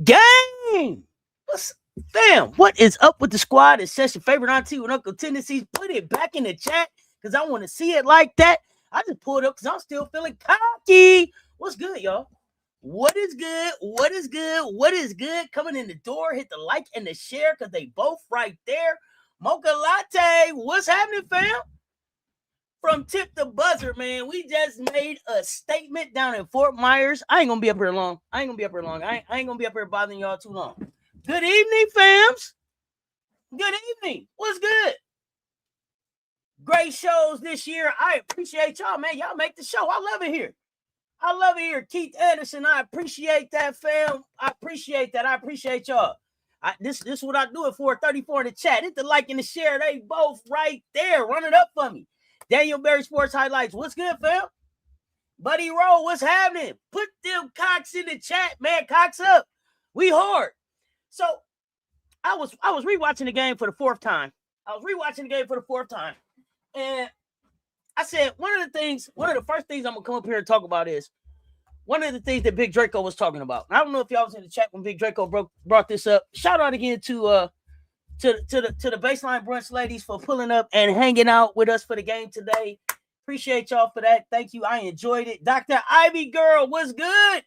Game! What is up with the squad? It's Cess, your favorite auntie with Uncle Tendencies. Put it back in the chat because I want to see it like that. I just pulled up because I'm still feeling cocky. What's good, y'all? What is good? What is good? What is good? Coming in the door, hit the like and the share because they both right there. Mocha Latte, what's happening, fam? From tip to buzzer, man, we just made a statement down in Fort Myers. I ain't gonna be up here long. I ain't gonna be up here bothering y'all too long. Good evening, fams. Good evening. What's good? Great shows this year. I appreciate y'all, man. Y'all make the show. I love it here. I love it here. Keith Anderson, I appreciate that, fam. I appreciate that. I appreciate y'all. This is what I do it for. 34 in the chat. Hit the like and the share. They both right there. Run it up for me. Daniel Berry Sports Highlights. What's good, fam? Buddy Roll, what's happening? Put them cocks in the chat, man. Cocks up. We hard. So I was rewatching the game for the fourth time. And I said, one of the first things I'm gonna come up here and talk about is one of the things that Big Draco was talking about. I don't know if y'all was in the chat when Big Draco brought this up. Shout out again to the Baseline Brunch ladies for pulling up and hanging out with us for the game today. Appreciate y'all for that. Thank you. I enjoyed it. Dr. Ivy Girl, what's good?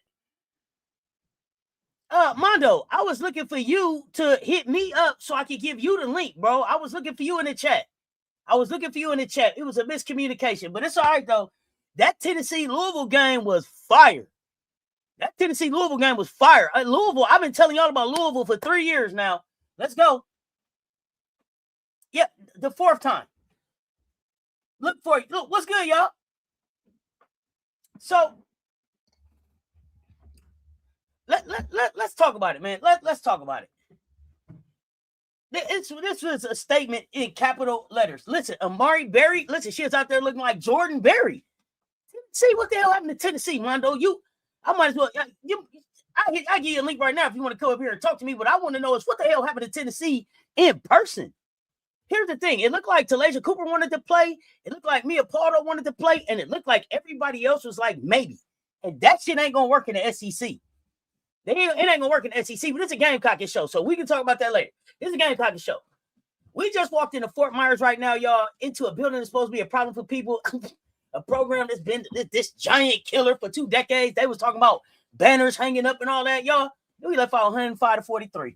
Mondo, I was looking for you to hit me up so I could give you the link, bro. I was looking for you in the chat. It was a miscommunication, but it's all right, though. That Tennessee-Louisville game was fire. Louisville, I've been telling y'all about Louisville for 3 years now. Let's go. Yep, the fourth time. Look for it. Look, what's good, y'all? So, let's talk about it, man. Let's talk about it. This was a statement in capital letters. Listen, Amari Berry. Listen, she was out there looking like Jordan Berry. See what the hell happened to Tennessee, Mondo? I might as well. I give you a link right now if you want to come up here and talk to me. But I want to know is what the hell happened to Tennessee in person. Here's the thing. It looked like Talasia Cooper wanted to play. It looked like Mia Pardo wanted to play. And it looked like everybody else was like, maybe. And that shit ain't going to work in the SEC. It ain't going to work in the SEC, but it's a Gamecockin show. So we can talk about that later. It's a Gamecockin show. We just walked into Fort Myers right now, y'all, into a building that's supposed to be a problem for people. A program that's been this giant killer for 2 decades. They was talking about banners hanging up and all that, y'all. We left out 105 to 43.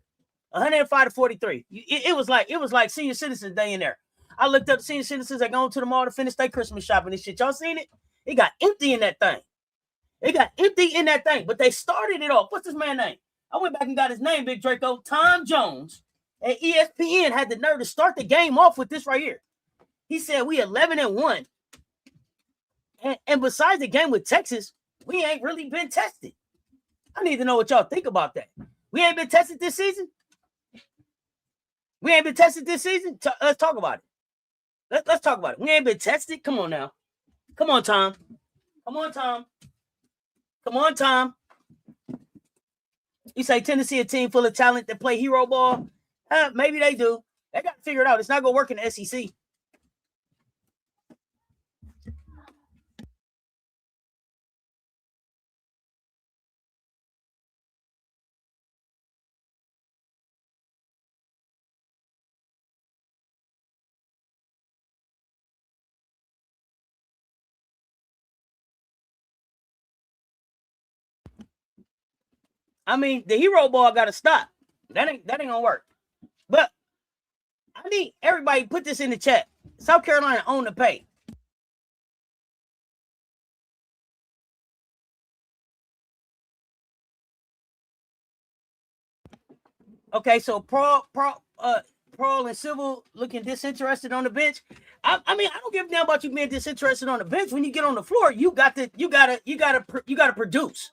105 to 43. It was like Senior Citizens Day in there. I looked up the senior citizens that go to the mall to finish their Christmas shopping and shit. Y'all seen it? It got empty in that thing. But they started it off. What's this man's name? I went back and got his name, Big Draco. Tom Jones. And ESPN had the nerve to start the game off with this right here. He said we 11-1. And besides the game with Texas, we ain't really been tested. I need to know what y'all think about that. We ain't been tested this season? Let's talk about it. Let's talk about it. We ain't been tested? Come on now. Come on, Tom. You say Tennessee a team full of talent that play hero ball? Maybe they do. They got to figure it out. It's not going to work in the SEC. I mean, the hero ball got to stop. That ain't gonna work. But I need everybody put this in the chat. South Carolina own the pay. Okay, so Pearl and Civil looking disinterested on the bench. I mean, I don't give a damn about you being disinterested on the bench. When you get on the floor, you gotta produce.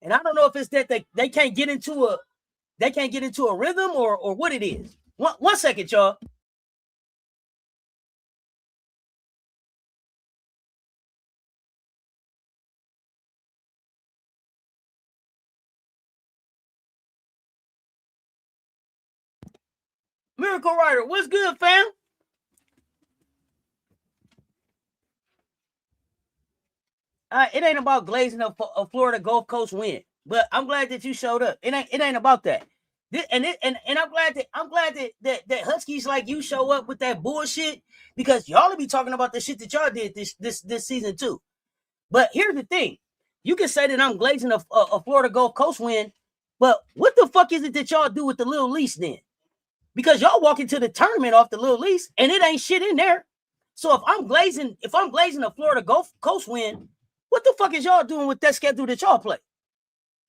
And I don't know if it's that they can't get into a rhythm or what it is. One second, y'all. Miracle Rider, what's good, fam? It ain't about glazing a Florida Gulf Coast win. But I'm glad that you showed up. It ain't about that. And I'm glad that Huskies like you show up with that bullshit, because y'all will be talking about the shit that y'all did this season too. But here's the thing. You can say that I'm glazing a Florida Gulf Coast win, but what the fuck is it that y'all do with the little lease then? Because y'all walk into the tournament off the little lease and it ain't shit in there. So if I'm glazing a Florida Gulf Coast win, what the fuck is y'all doing with that schedule that y'all play?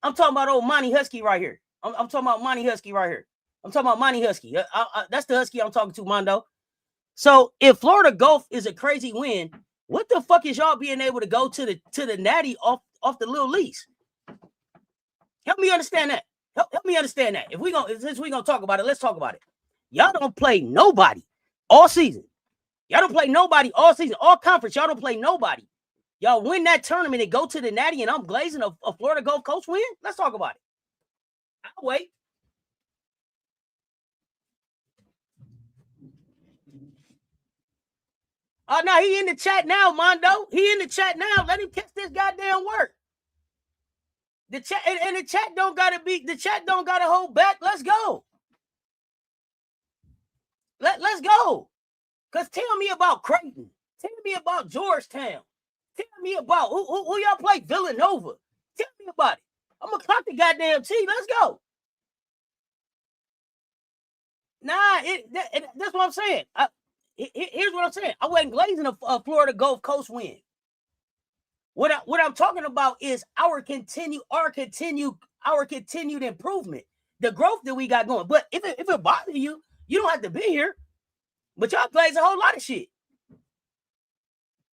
I'm talking about old Monty Husky right here. I'm talking about Monty Husky right here. I'm talking about Monty Husky. That's the Husky I'm talking to, Mondo. So if Florida Gulf is a crazy win, what the fuck is y'all being able to go to the natty off the little lease? Help me understand that. Help me understand that. Since we gonna talk about it, let's talk about it. Y'all don't play nobody all season. Y'all don't play nobody all season. All conference, y'all don't play nobody. Y'all win that tournament and go to the natty, and I'm glazing a Florida Gulf Coast win? Let's talk about it. I'll wait. Oh, no, he in the chat now, Mondo. He in the chat now. Let him catch this goddamn work. The chat and the chat don't gotta hold back. Let's go. Let's go. Cause tell me about Creighton. Tell me about Georgetown. Tell me about who y'all play, Villanova. Tell me about it. I'm gonna clock the goddamn team. Let's go. Nah, that's what I'm saying. Here's what I'm saying. I wasn't glazing a Florida Gulf Coast win. What I'm talking about is our continued improvement, the growth that we got going. But if it bothers you, you don't have to be here. But y'all glaze a whole lot of shit.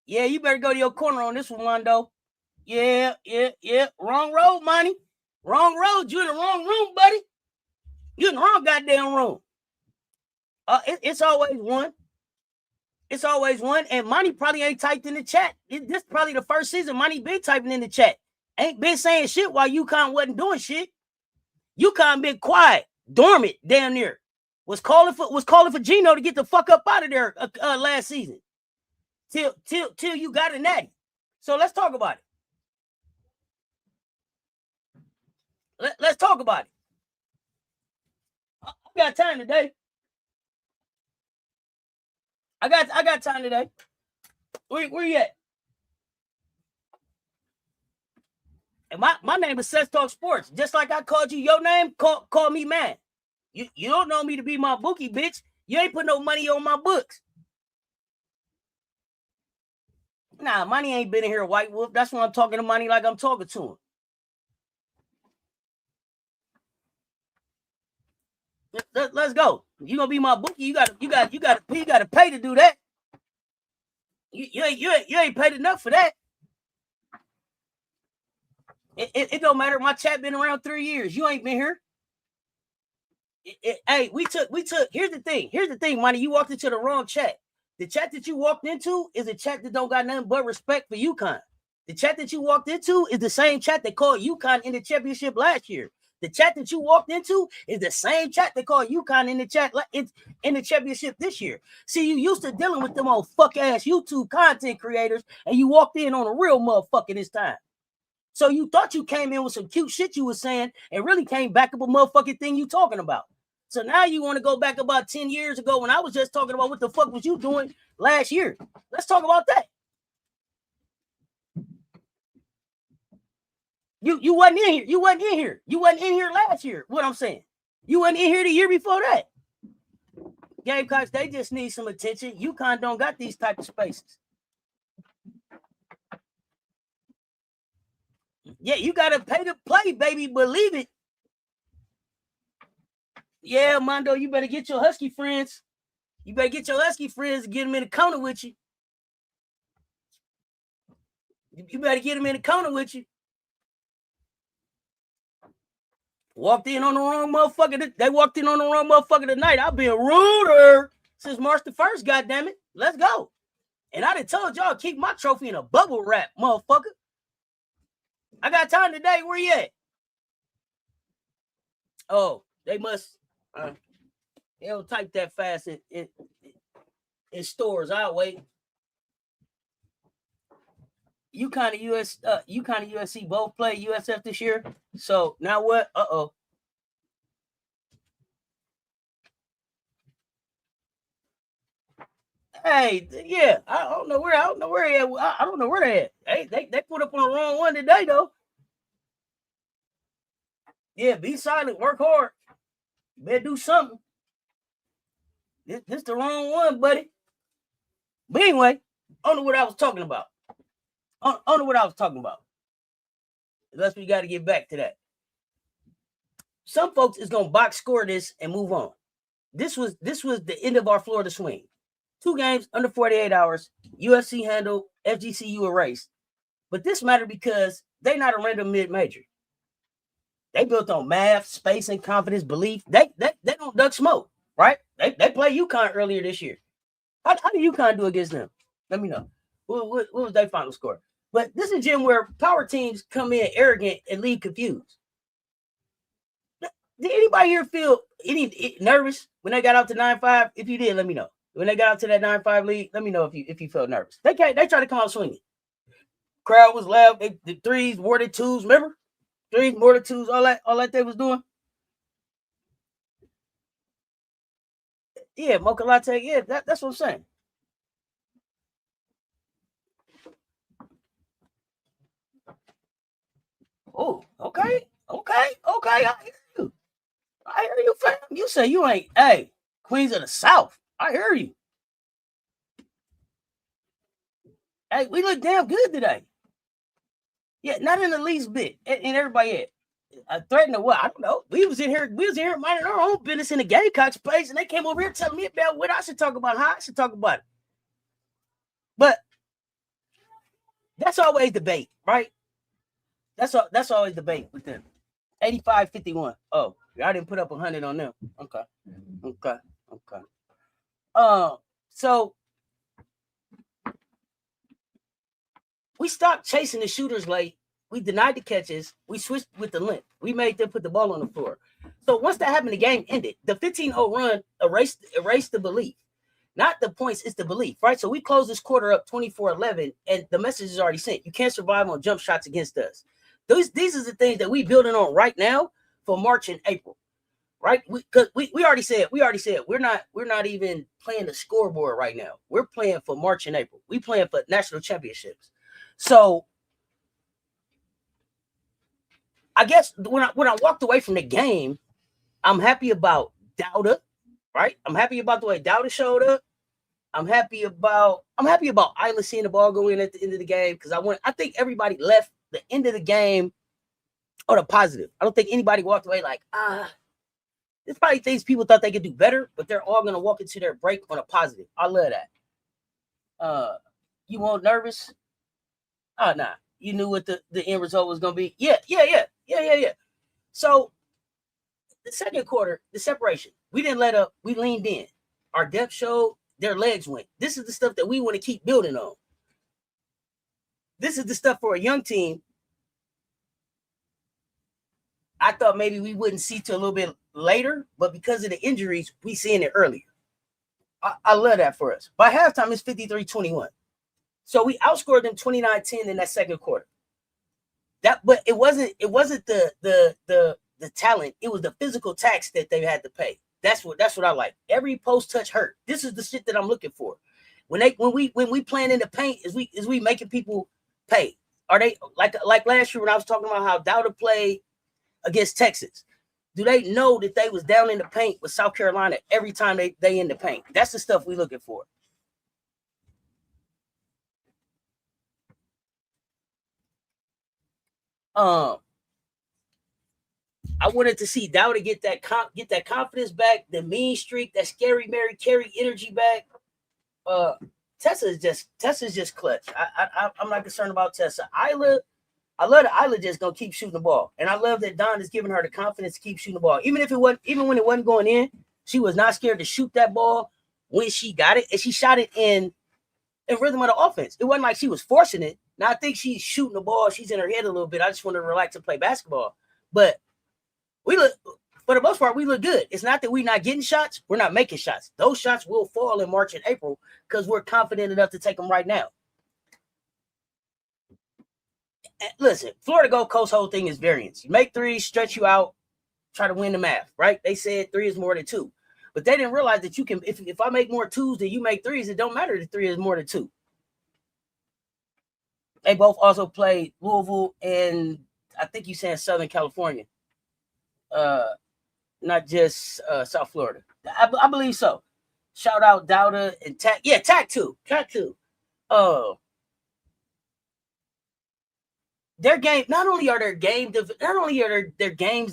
Yeah, you better go to your corner on this one, Mondo. Yeah. Wrong road, money. Wrong road. You in the wrong room, buddy. You in the wrong goddamn room. It's always one. It's always one. And Monty probably ain't typed in the chat. This probably the first season Monty been typing in the chat. Ain't been saying shit while UConn wasn't doing shit. UConn been quiet, dormant down there. Was calling for Gino to get the fuck up out of there last season. Till you got a natty. So let's talk about it. Let's talk about it. I got time today. I got time today. Where you at? And my name is Cess Talk Sports. Just like I called you your name, call me man. You don't know me to be my bookie, bitch. You ain't put no money on my books. Nah, Money ain't been in here, White Wolf. That's why I'm talking to Money like I'm talking to him. Let's go. You gonna be my bookie? You gotta pay to do that. You ain't paid enough for that. It don't matter. My chat been around 3 years. You ain't been here. Hey, we took. Here's the thing, Money. You walked into the wrong chat. The chat that you walked into is a chat that don't got nothing but respect for UConn. The chat that you walked into is the same chat that called UConn in the championship last year. The chat that you walked into is the same chat that called UConn in the chat in the championship this year. See, you used to dealing with them old fuck ass YouTube content creators, and you walked in on a real motherfucker this time. So you thought you came in with some cute shit you was saying, and really came back up a motherfucking thing you talking about. So now you want to go back about 10 years ago when I was just talking about what the fuck was you doing last year. Let's talk about that. You wasn't in here. You wasn't in here. You wasn't in here last year. What I'm saying. You wasn't in here the year before that. Gamecocks, they just need some attention. UConn don't got these type of spaces. Yeah, you gotta pay to play, baby. Believe it. Yeah, Mondo, you better get your Husky friends. You better get your Husky friends and get them in the corner with you. You better get them in the corner with you. Walked in on the wrong motherfucker. They walked in on the wrong motherfucker tonight. I've been ruder since March the 1st, goddammit. Let's go. And I done told y'all keep my trophy in a bubble wrap, motherfucker. I got time today. Where you at? Oh, they must. They don't type that fast in stores. I'll wait. UConn and USC both play USF this year. So now what? Hey, yeah, I don't know where they at. I don't know where they at. Hey, they put up on the wrong one today though. Yeah, be silent, work hard. You better do something. This the wrong one, buddy. But anyway, I don't know what I was talking about. I don't know what I was talking about. Unless we got to get back to that. Some folks is gonna box score this and move on. This was the end of our Florida swing. 2 games under 48 hours. USC handled, FGCU erased. But this mattered because they're not a random mid-major. They built on math, space, and confidence, belief. They don't duck smoke, right? They played UConn earlier this year. How did UConn do against them? Let me know. What was their final score? But this is a gym where power teams come in arrogant and leave confused. Did anybody here feel any nervous when they got out to 9-5? If you did, let me know. When they got out to that 9-5 lead, let me know if you felt nervous. They tried to come out swinging. Crowd was loud. The threes, more than twos. Remember? Threes, more than twos. All that they was doing. Yeah, mocha latte. Yeah, that's what I'm saying. Oh, okay. I hear you, fam. You say you ain't, hey, Queens of the South. I hear you. Hey, we look damn good today. Yeah, not in the least bit. And everybody threatened to what? I don't know. We was in here minding our own business in the Gamecocks place, and they came over here telling me about what I should talk about, how I should talk about it. But that's always debate, right? That's always debate with them. 85-51. Oh, I didn't put up 100 on them. Okay. So we stopped chasing the shooters late. We denied the catches. We switched with the length. We made them put the ball on the floor. So once that happened, the game ended. The 15-0 run erased the belief. Not the points, it's the belief, right? So we closed this quarter up 24-11, and the message is already sent. You can't survive on jump shots against us. These are the things that we building on right now for March and April, right? Because we already said we're not even playing the scoreboard right now. We're playing for March and April. We playing for national championships. So I guess when I walked away from the game, I'm happy about Dauda, right? I'm happy about the way Dauda showed up. I'm happy about Isla seeing the ball go in at the end of the game because I think everybody left the end of the game on a positive. I don't think anybody walked away like, there's probably things people thought they could do better, but they're all going to walk into their break on a positive. I love that. You weren't nervous? Oh, nah. You knew what the end result was going to be? Yeah. So the second quarter, the separation, we didn't let up. We leaned in. Our depth showed, their legs went. This is the stuff that we want to keep building on. This is the stuff for a young team. I thought maybe we wouldn't see till a little bit later, but because of the injuries, we seeing it earlier. I love that for us. By halftime, it's 53-21. So we outscored them 29-10 in that second quarter. But it wasn't the talent. It was the physical tax that they had to pay. That's what I like. Every post touch hurt. This is the shit that I'm looking for. When we playing in the paint, is we making people pay? Are they like last year when I was talking about how Dauda played against Texas? Do they know that they was down in the paint with South Carolina every time they in the paint? That's the stuff we looking for. I wanted to see Dauda get that confidence back, the mean streak, that scary Mary Carey energy back. Tessa's just clutch. I'm not concerned about Tessa. I love that Isla just gonna keep shooting the ball, and I love that Don is giving her the confidence to keep shooting the ball, even when it wasn't going in. She was not scared to shoot that ball when she got it, and she shot it in rhythm of the offense. It wasn't like she was forcing it. Now I think she's shooting the ball. She's in her head a little bit. I just want to relax and play basketball, but we look. For the most part, we look good. It's not that we're not getting shots. We're not making shots. Those shots will fall in March and April because we're confident enough to take them right now. listen, Florida Gulf Coast whole thing is variance. You make threes, stretch you out, try to win the math, right? They said 3 is more than 2. But they didn't realize that you can, if I make more 2s than you make 3s, it don't matter if 3 is more than 2. They both also played Louisville and I think you saying Southern California. Not just South Florida. I believe so. Shout out Dauda and Tack. Yeah, Tack too. Their game, not only are their games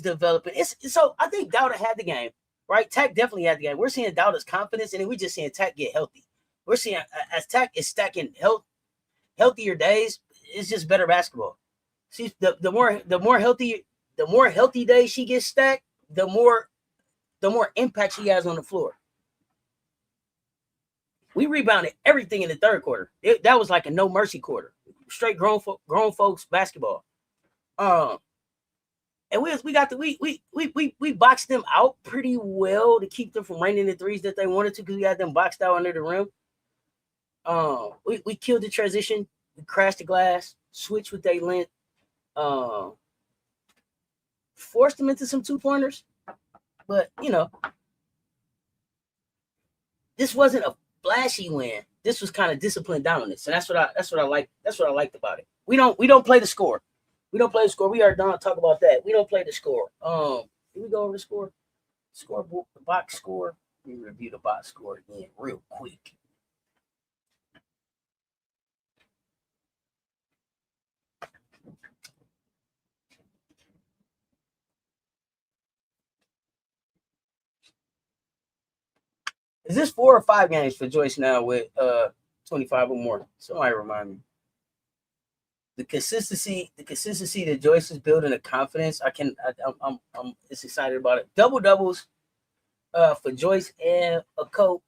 developing. So I think Dauda had the game, right? Tack definitely had the game. We're seeing Dauda's confidence, and then we're just seeing Tack get healthy. We're seeing as Tack is stacking healthier days, it's just better basketball. See, the more healthy days she gets stacked, the more impact she has on the floor. We rebounded everything in the third quarter. That was like a no mercy quarter, straight grown folks basketball. And we boxed them out pretty well to keep them from raining the threes that they wanted to because we had them boxed out under the rim. We killed the transition. We crashed the glass, switched with their length, forced them into some 2-pointers. But this wasn't a flashy win. This was kind of disciplined dominance, and that's what I like. That's what I liked about it. We don't play the score. We don't play the score. We are done talk about that. We don't play the score. Can we go over the score? Scoreboard, the box score. Let me review the box score again real quick. Is this 4 or 5 games for Joyce now with 25 or more? Somebody remind me. The consistency that Joyce is building, the confidence. I'm just excited about it. Double doubles for Joyce and Okot.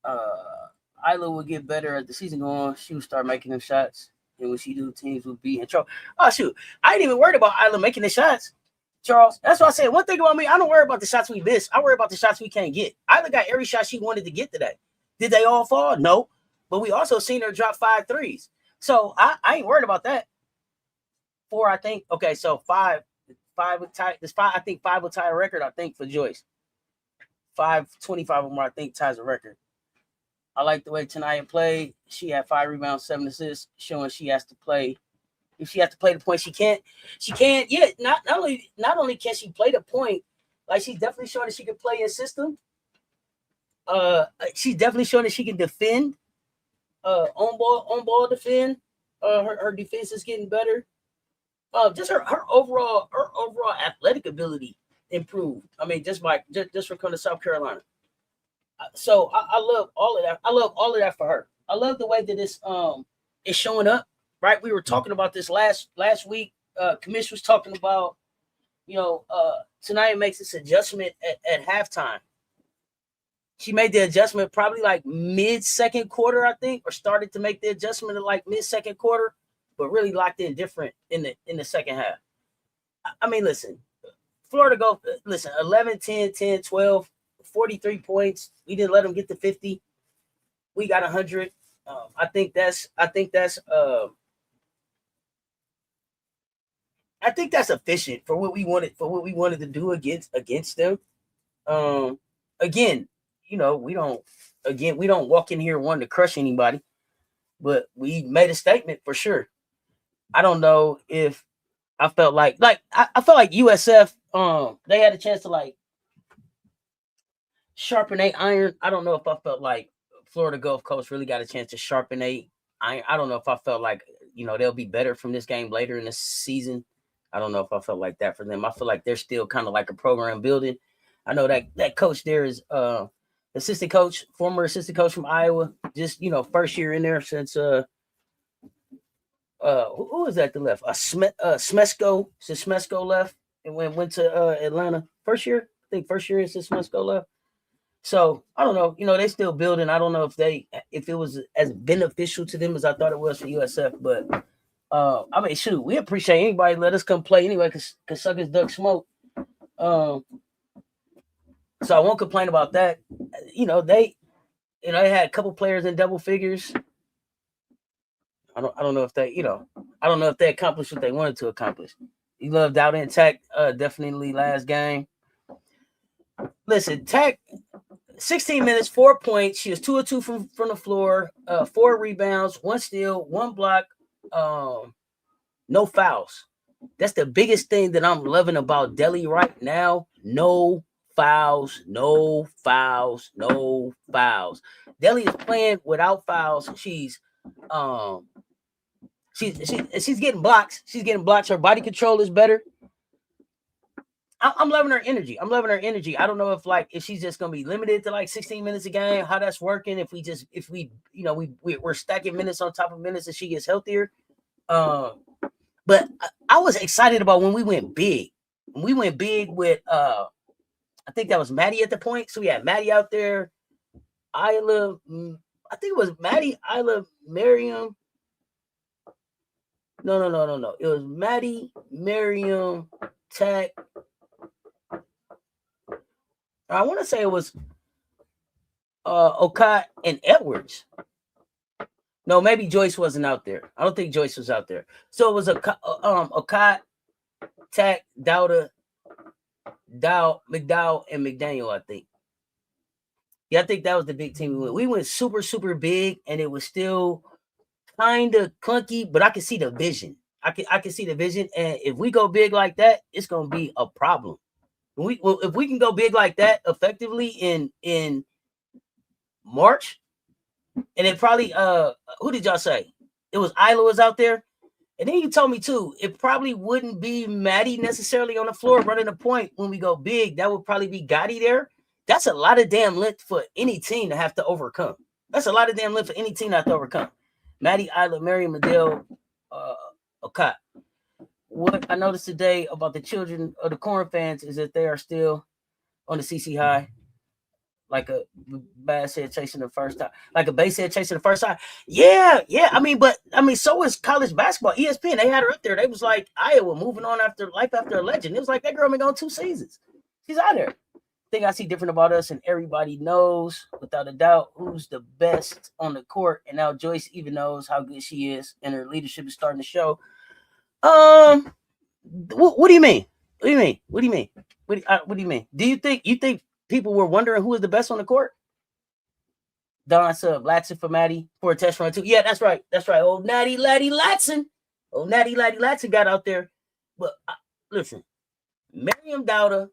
Isla will get better as the season goes on. She will start making them shots. And when she do, teams will be in trouble. Oh shoot. I ain't even worried about Isla making the shots. Charles, that's what I said. One thing about me, I don't worry about the shots we miss. I worry about the shots we can't get. Isla got every shot she wanted to get today. Did they all fall? No. But we also seen her drop 5 threes. So I ain't worried about that. 4, I think. Okay, so 5 would tie. This 5, I think 5 will tie a record, I think, for Joyce. 25 or more, I think, ties a record. I like the way Ta'Niya played. She had 5 rebounds, 7 assists, showing she has to play. If she has to play the point, she can't. Yeah, not only can she play the point, like she's definitely showing that she can play in system. She's definitely showing that she can defend. On ball defend. Her defense is getting better. Just her overall athletic ability improved. I mean, just from coming to South Carolina. So I love all of that. I love all of that for her. I love the way that this is showing up. Right, we were talking about this last week. Commish was talking about, Ta'Niya makes this adjustment at halftime. She made the adjustment probably like mid-second quarter, I think, or started to make the adjustment at like mid-second quarter, but really locked in different in the second half. I mean, listen, Florida Gulf, 11, 10, 10, 12, 43 points. We didn't let them get to 50. We got 100. I think that's efficient for what we wanted to do against them. Again, we don't walk in here wanting to crush anybody, but we made a statement for sure. I don't know if I felt like I felt like USF they had a chance to like sharpen their iron. I don't know if I felt like Florida Gulf Coast really got a chance to sharpen their iron. I don't know if I felt like they'll be better from this game later in the season. I don't know if I felt like that for them. I feel like they're still kind of like a program building. I know that coach there is former assistant coach from Iowa, just first year in there since who was that that left? Smesco. Since Smesco left and went to Atlanta. First year since Smesco left. So I don't know. They still building. I don't know if it was as beneficial to them as I thought it was for USF, but I mean, shoot, we appreciate anybody let us come play anyway, cause suckers duck smoke. So I won't complain about that. They had a couple players in double figures. I don't know if they, I don't know if they accomplished what they wanted to accomplish. You love Dauda and Tech, definitely last game. Listen, Tech, 16 minutes, 4 points. She was 2 of 2 from the floor, 4 rebounds, 1 steal, 1 block, no fouls. That's the biggest thing that I'm loving about Delhi right now. No fouls, no fouls, no fouls. Delhi is playing without fouls. She's getting blocks. She's getting blocks. Her body control is better. I'm loving her energy. I don't know if she's just gonna be limited to like 16 minutes a game, how that's working. If we're stacking minutes on top of minutes as she gets healthier. But I was excited about when we went big. We went big with I think that was Maddie at the point. So we had Maddie out there. I think it was Maddie, Isla, Maryam. No. It was Maddie, Maryam, Tech. I want to say it was Okot and Edwards. No, maybe Joyce wasn't out there. I don't think Joyce was out there. So it was Okot, Tech, Dauda, McDowell, and McDaniel, I think. Yeah, I think that was the big team we went. We went super, super big, and it was still kind of clunky, but I can see the vision. I can see the vision, and if we go big like that, it's gonna be a problem. If we can go big like that effectively in March, and it probably who did y'all say? It was Isla was out there, and then you told me too. It probably wouldn't be Maddie necessarily on the floor running the point when we go big. That would probably be Gotti there. That's a lot of damn length for any team to have to overcome. Maddie, Isla, Maryam, Adele, Okot. What I noticed today about the children of the Corn fans is that they are still on the CC high, like a bass head chasing the first time, like a base head chasing the first time. Yeah. I mean, so is college basketball. ESPN, they had her up there. They was like, Iowa moving on after a legend. It was like that girl been gone 2 seasons. She's out there. Thing I see different about us, and everybody knows without a doubt who's the best on the court. And now Joyce even knows how good she is, and her leadership is starting to show. What do you mean? What do you mean? Do you think people were wondering who was the best on the court? Don sub Latson for Maddie for a test run too. Yeah, that's right. Old Natty Latson got out there. But listen, Maryam Dauda.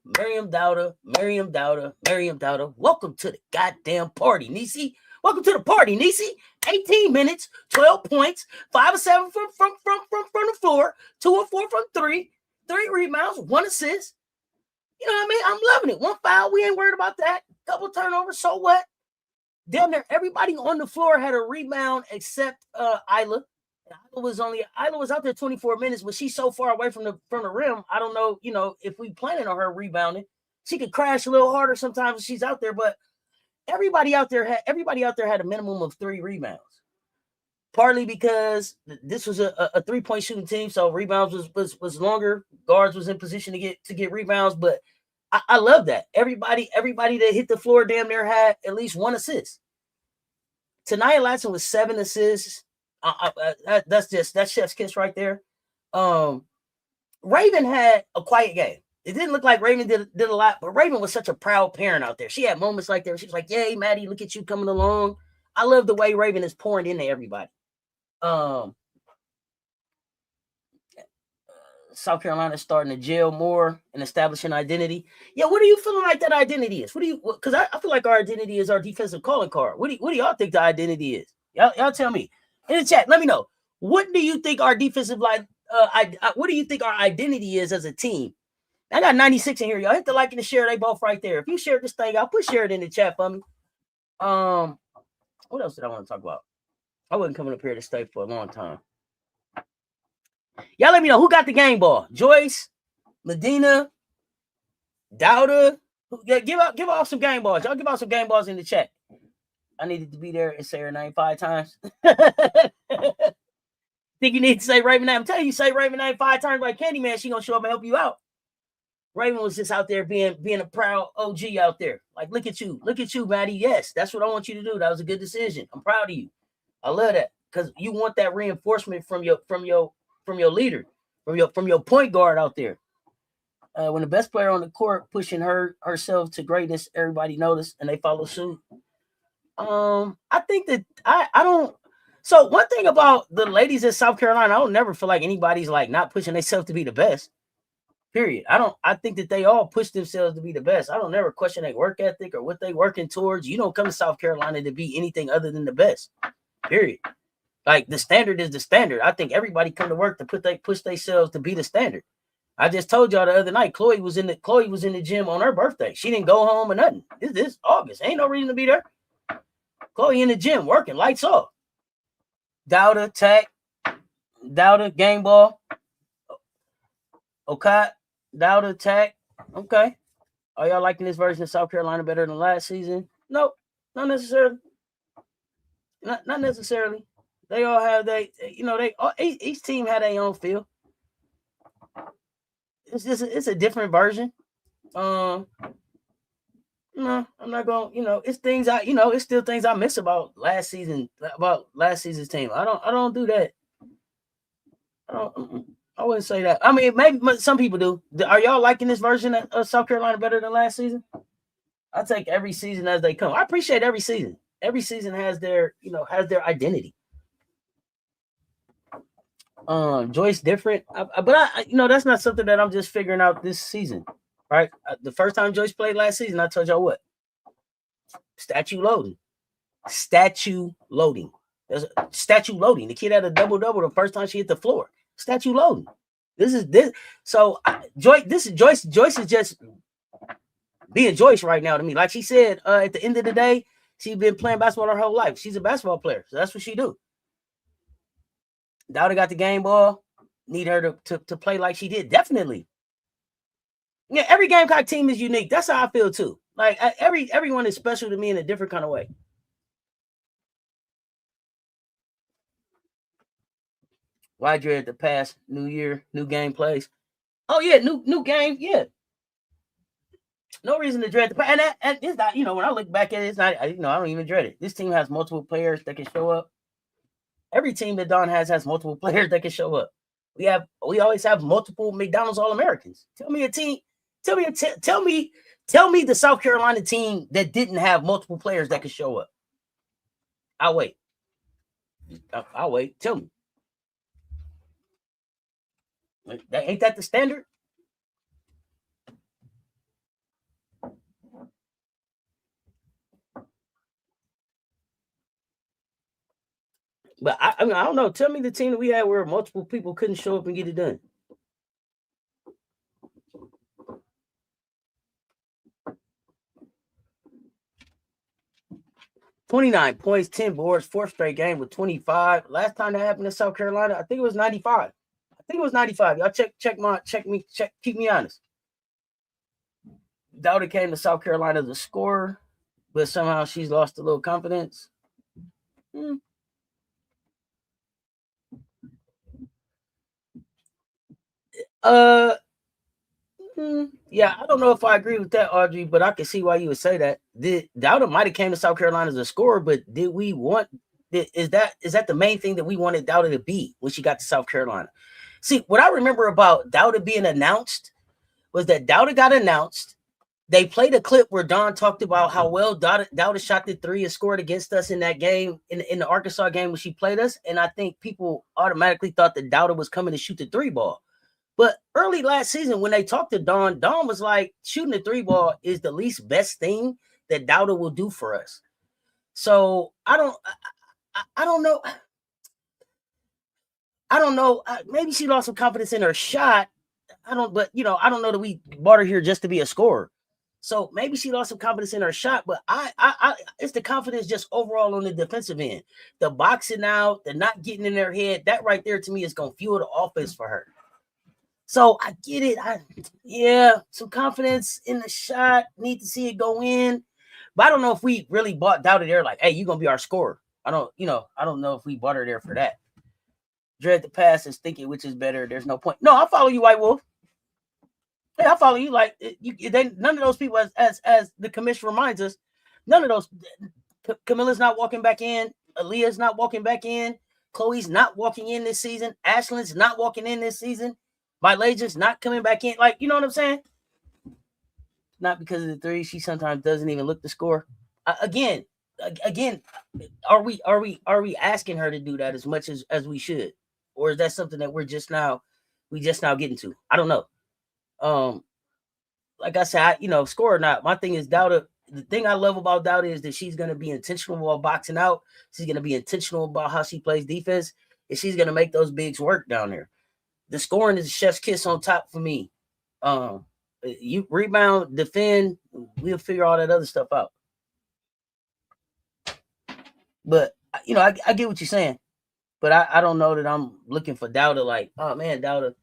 Welcome to the goddamn party, Nisi. Welcome to the party, Nisi. 18 minutes, 12 points, 5 of 7 from the floor, 2 of 4 from 3 rebounds, 1 assist. You know what I mean? I'm loving it. 1 foul, we ain't worried about that. Couple turnovers, so what? Damn near everybody on the floor had a rebound except Isla. Isla was out there 24 minutes, but she's so far away from the rim. I don't know, if we planning on her rebounding. She could crash a little harder sometimes if she's out there, but everybody out there had a minimum of 3 rebounds. Partly because this was a 3-point shooting team, so rebounds was longer. Guards was in position to get rebounds, but I love that. Everybody that hit the floor damn near had at least 1 assist. Ta'Niya Latson was 7 assists. That's chef's kiss right there. Raven had a quiet game. It didn't look like Raven did a lot, but Raven was such a proud parent out there. She had moments like that. She was like, "Yay, Maddie, look at you coming along." I love the way Raven is pouring into everybody. South Carolina is starting to gel more and establish an identity. Yeah, what are you feeling like that identity is? Because I feel like our identity is our defensive calling card. What do y'all think the identity is? Y'all tell me in the chat. Let me know. What do you think our defensive line? What do you think our identity is as a team? I got 96 in here, y'all. Hit the like and the share. They both right there. If you share this thing, I'll share it in the chat for me. What else did I want to talk about? I wasn't coming up here to stay for a long time. Y'all let me know who got the game ball. Joyce, Madina, Dauda. Give off some game balls. Y'all give out some game balls in the chat. I needed to be there and say her name 5 times. Think you need to say Raven name? I'm telling you, say Raven name 5 times like Candyman. She gonna show up and help you out. Raven was just out there being a proud OG out there. Like, look at you, Maddie. Yes, that's what I want you to do. That was a good decision. I'm proud of you. I love that. because you want that reinforcement from your leader, from your point guard out there. When the best player on the court pushing herself to greatness, everybody notice and they follow suit. I think that I don't. So one thing about the ladies in South Carolina, I don't never feel like anybody's like not pushing themselves to be the best. Period. I think that they all push themselves to be the best. I don't never question their work ethic or what they working towards. You don't come to South Carolina to be anything other than the best. Period. Like the standard is the standard. I think everybody come to work to push themselves to be the standard. I just told y'all the other night, Chloe was in the gym on her birthday. She didn't go home or nothing. This August. Ain't no reason to be there. Chloe in the gym working, lights off. Dauda, tech. Dauda, game ball. Okot, Dauda, tech. Okay. Are y'all liking this version of South Carolina better than last season? Nope, not necessarily. Not necessarily. They all have each team had their own feel. It's a different version. No, I'm not going. It's things it's still things I miss about last season's team. I don't do that. I wouldn't say that. I mean, maybe some people do. Are y'all liking this version of South Carolina better than last season? I take every season as they come. I appreciate every season. Every season has their identity. Joyce different, but I that's not something that I'm just figuring out this season, right? The first time Joyce played last season, I told y'all what? Statue loading. There's a statue loading. The kid had a double-double the first time she hit the floor. Statue loading. This. So Joyce is just being Joyce right now to me. Like she said, at the end of the day, she's been playing basketball her whole life. She's a basketball player, so that's what she do. Dauda got the game ball. Need her to play like she did. Definitely. Yeah, every Gamecock team is unique. That's how I feel too. Like everyone is special to me in a different kind of way. Why dread the past? New year, new game plays. Oh yeah, new game. Yeah. No reason to dread the past. And it's not. When I look back at it, it's not. I don't even dread it. This team has multiple players that can show up. Every team that Don has multiple players that can show up. We always have multiple McDonald's All-Americans. Tell me a team. Tell me the South Carolina team that didn't have multiple players that could show up. I'll wait. Tell me. Ain't that the standard? But I don't know. Tell me the team that we had where multiple people couldn't show up and get it done. $29 points, 10 boards, fourth straight game with 25. Last time that happened in South Carolina, I think it was 95. Y'all keep me honest. Dauda came to South Carolina as a scorer, but somehow she's lost a little confidence. Yeah, I don't know if I agree with that, Audrey, but I can see why you would say that. Dauda might have came to South Carolina as a scorer, but did we want? Is that the main thing that we wanted Dauda to be when she got to South Carolina? See, what I remember about Dauda being announced was that Dauda got announced. They played a clip where Don talked about how well Dauda shot the three and scored against us in that game, in the Arkansas game when she played us. And I think people automatically thought that Dauda was coming to shoot the three ball. But early last season, when they talked to Don was like, shooting the three ball is the least best thing that Dauda will do for us. So I don't know. I don't know. Maybe she lost some confidence in her shot. I don't know that we brought her here just to be a scorer. So maybe she lost some confidence in her shot, but I it's the confidence just overall on the defensive end. The boxing out, the not getting in their head, that right there to me is going to fuel the offense for her. So I get it. Some confidence in the shot. Need to see it go in. But I don't know if we really bought Dauda there like, hey, you're going to be our scorer. I don't know if we bought her there for that. Dread the pass and thinking which is better. There's no point. No, I follow you, White Wolf. Yeah, I follow you. Like none of those people, as the commission reminds us, none of those. Camilla's not walking back in. Aaliyah's not walking back in. Chloe's not walking in this season. Ashlyn's not walking in this season. Vilaja's not coming back in. Like, you know what I'm saying? Not because of the three. She sometimes doesn't even look to score. Again, are we asking her to do that as much as we should, or is that something that we just now getting to? I don't know. Like I said, score or not, my thing is Dauda. The thing I love about Dauda is that she's going to be intentional about boxing out. She's going to be intentional about how she plays defense, and she's going to make those bigs work down there. The scoring is a chef's kiss on top for me. You rebound, defend, we'll figure all that other stuff out. But I get what you're saying, but I don't know that I'm looking for Dauda like, oh man, Dauda.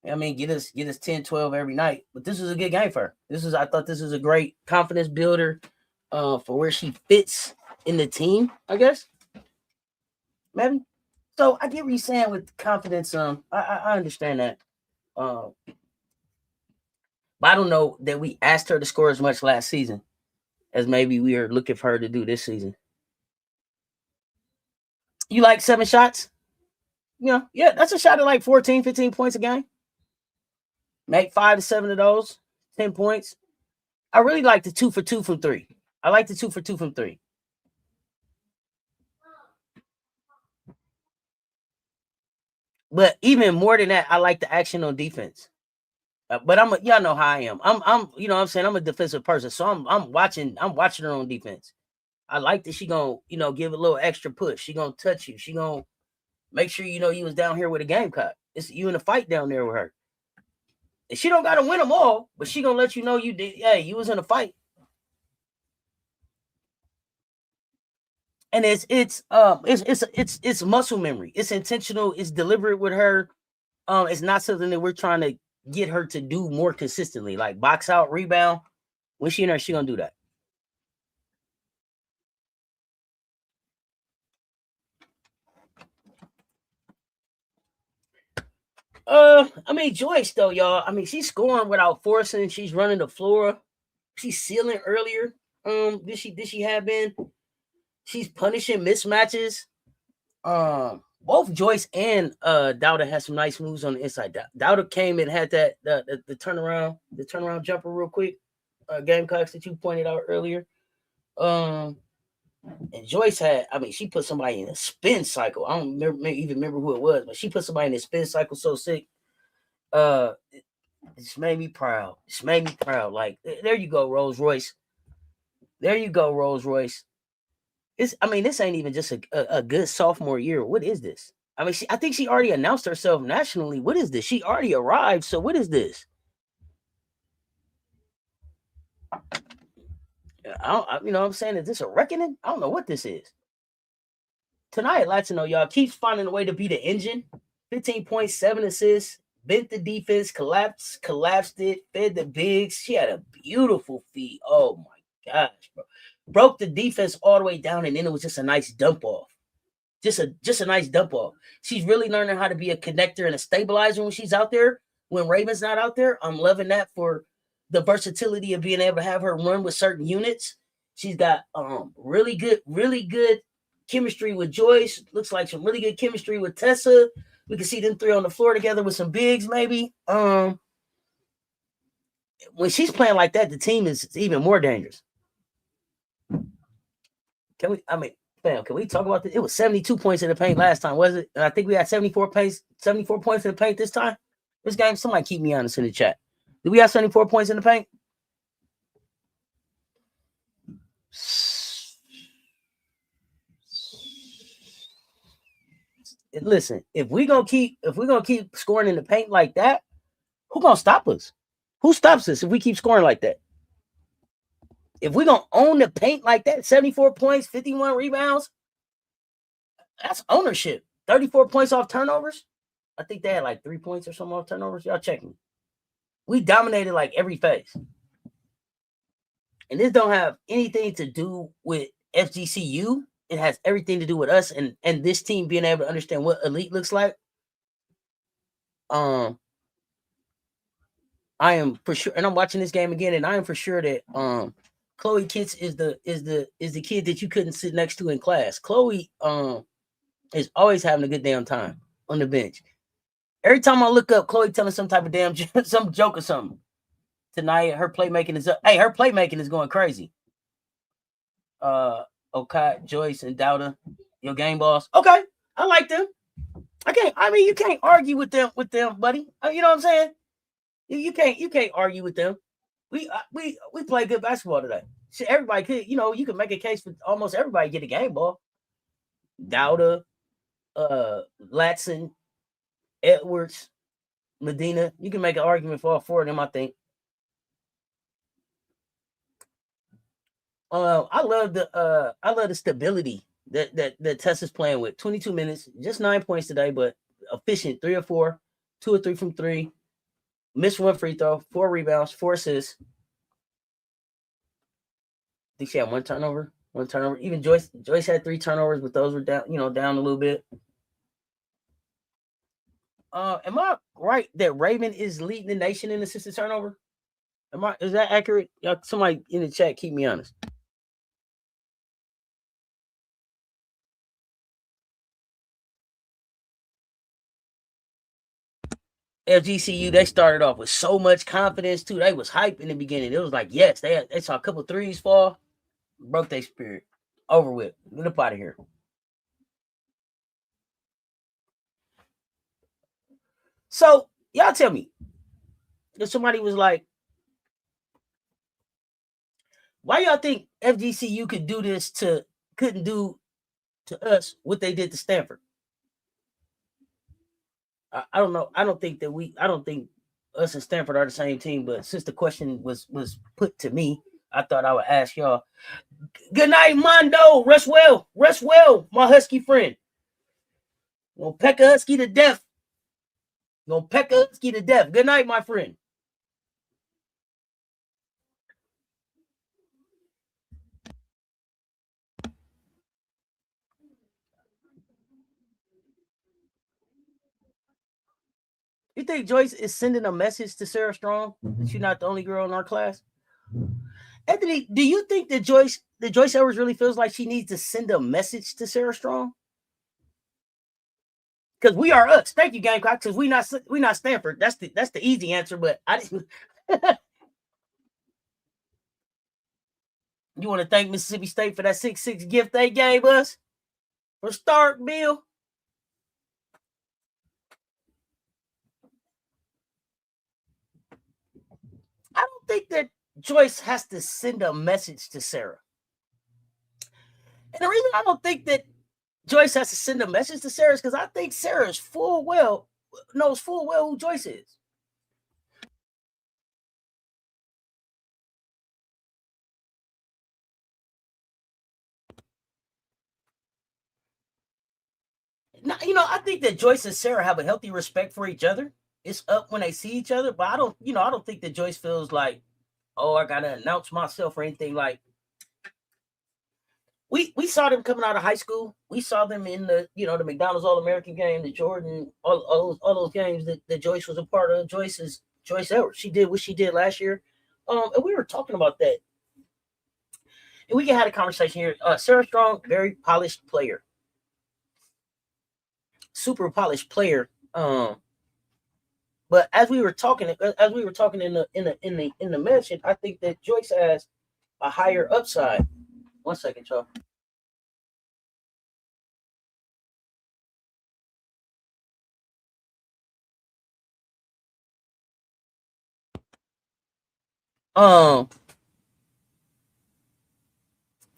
I mean, get us 10, 12 every night. But this was a good game for her. I thought this was a great confidence builder for where she fits in the team, I guess. Maybe. So I get what you're saying with confidence. I understand that. But I don't know that we asked her to score as much last season as maybe we are looking for her to do this season. You like 7 shots? Yeah, that's a shot at like 14, 15 points a game. Make 5 to 7 of those, 10 points. I really like the 2 for 2 from 3. I like the 2 for 2 from 3. But even more than that, I like the action on defense. But y'all know how I am. I'm you know what I'm saying, I'm a defensive person, so I'm watching her on defense. I like that she gonna, give a little extra push. She gonna touch you. She gonna make sure you was down here with a Gamecock. It's you in a fight down there with her. And she don't gotta win them all, but she gonna let you know you did. Hey, you was in a fight. And it's muscle memory. It's intentional. It's deliberate with her. It's not something that we're trying to get her to do more consistently, like box out, rebound. When she in there, she gonna do that. I mean, Joyce though, y'all. I mean, she's scoring without forcing. She's running the floor. She's sealing earlier. Did she have been? She's punishing mismatches. Both Joyce and Dauda had some nice moves on the inside. Dauda came and had that the turnaround jumper real quick. Gamecocks that you pointed out earlier. And Joyce had, I mean, she put somebody in a spin cycle. I don't even remember who it was, but she put somebody in a spin cycle so sick. It just made me proud. Like, there you go, Rolls Royce. There you go, Rolls Royce. This ain't even just a good sophomore year. What is this? I mean, I think she already announced herself nationally. What is this? She already arrived. So what is this? You know what I'm saying? Is this a reckoning? I don't know what this is. Ta'Niya Latson, y'all, keeps finding a way to be the engine. 15 points, 7 assists, bent the defense, collapsed it, fed the bigs. She had a beautiful feed. Oh my gosh, bro. Broke the defense all the way down, and then it was just a nice dump off. Just a nice dump off. She's really learning how to be a connector and a stabilizer when she's out there. When Raven's not out there, I'm loving that for the versatility of being able to have her run with certain units. She's got really good chemistry with Joyce. Looks like some really good chemistry with Tessa. We can see them three on the floor together with some bigs, maybe. When she's playing like that, the team is even more dangerous. Can we talk about this? It was 72 points in the paint last time, was it? And I think we had 74 points in the paint this time. This game, somebody keep me honest in the chat. Did we have 74 points in the paint? Listen, if we're gonna keep scoring in the paint like that, who gonna stop us? Who stops us if we keep scoring like that? If we're gonna own the paint like that, 74 points, 51 rebounds, that's ownership. 34 points off turnovers. I think they had like 3 points or something off turnovers. Y'all check me. We dominated like every phase. And this don't have anything to do with FGCU. It has everything to do with us and this team being able to understand what elite looks like. I am for sure, and I'm watching this game again, and I am for sure that Chloe Kitts is the kid that you couldn't sit next to in class. Chloe is always having a good damn time on the bench. Every time I look up, Chloe telling some type of damn some joke or something. Tonight, her playmaking is up. Hey, her playmaking is going crazy. Okot, Joyce, and Dauda, your game boss. Okay, I like them. You can't argue with them, buddy. You know what I'm saying? You can't argue with them. We play good basketball today. Shit, everybody could, you can make a case for almost everybody get a game ball. Dauda, Latson, Edwards, Madina. You can make an argument for all four of them, I think. I love the stability that Cess is playing with. 22 minutes, just 9 points today, but efficient, 3 or 4, 2 or 3 from 3. Missed 1 free throw, 4 rebounds, 4 assists. I think she had 1 turnover. Even Joyce had 3 turnovers, but those were down, down a little bit. Am I right that Raven is leading the nation in assisted turnover? Is that accurate? Somebody in the chat, keep me honest. FGCU, they started off with so much confidence too. They was hype in the beginning. It was like, yes, they saw a couple threes fall, broke their spirit. Over with. Get up out of here. So y'all tell me, if somebody was like, why y'all think FGCU couldn't do to us what they did to Stanford? I don't know. I don't think us and Stanford are the same team, but since the question was put to me, I thought I would ask y'all. Good night, Mondo. Rest well, my Husky friend. Gonna peck a Husky to death. Good night, my friend. You think Joyce is sending a message to Sarah Strong that you're not the only girl in our class? Anthony, do you think that Joyce Edwards really feels like she needs to send a message to Sarah Strong? Because we are us. Thank you, Gamecocks. Because we not Stanford. That's the easy answer. But I didn't. You want to thank Mississippi State for that 6-6 gift they gave us for start, Bill? I don't think that Joyce has to send a message to Sarah. And the reason I don't think that Joyce has to send a message to Sarah is because I think Sarah knows full well who Joyce is. Now, I think that Joyce and Sarah have a healthy respect for each other. It's up when they see each other, but I don't think that Joyce feels like, oh, I gotta announce myself or anything. Like, we saw them coming out of high school. We saw them in the McDonald's All-American game, the Jordan, all those games that Joyce was a part of. Joyce Edwards. She did what she did last year. And we were talking about that. And we can have a conversation here. Sarah Strong, very polished player. Super polished player. But as we were talking in the mention, I think that Joyce has a higher upside. 1 second, y'all.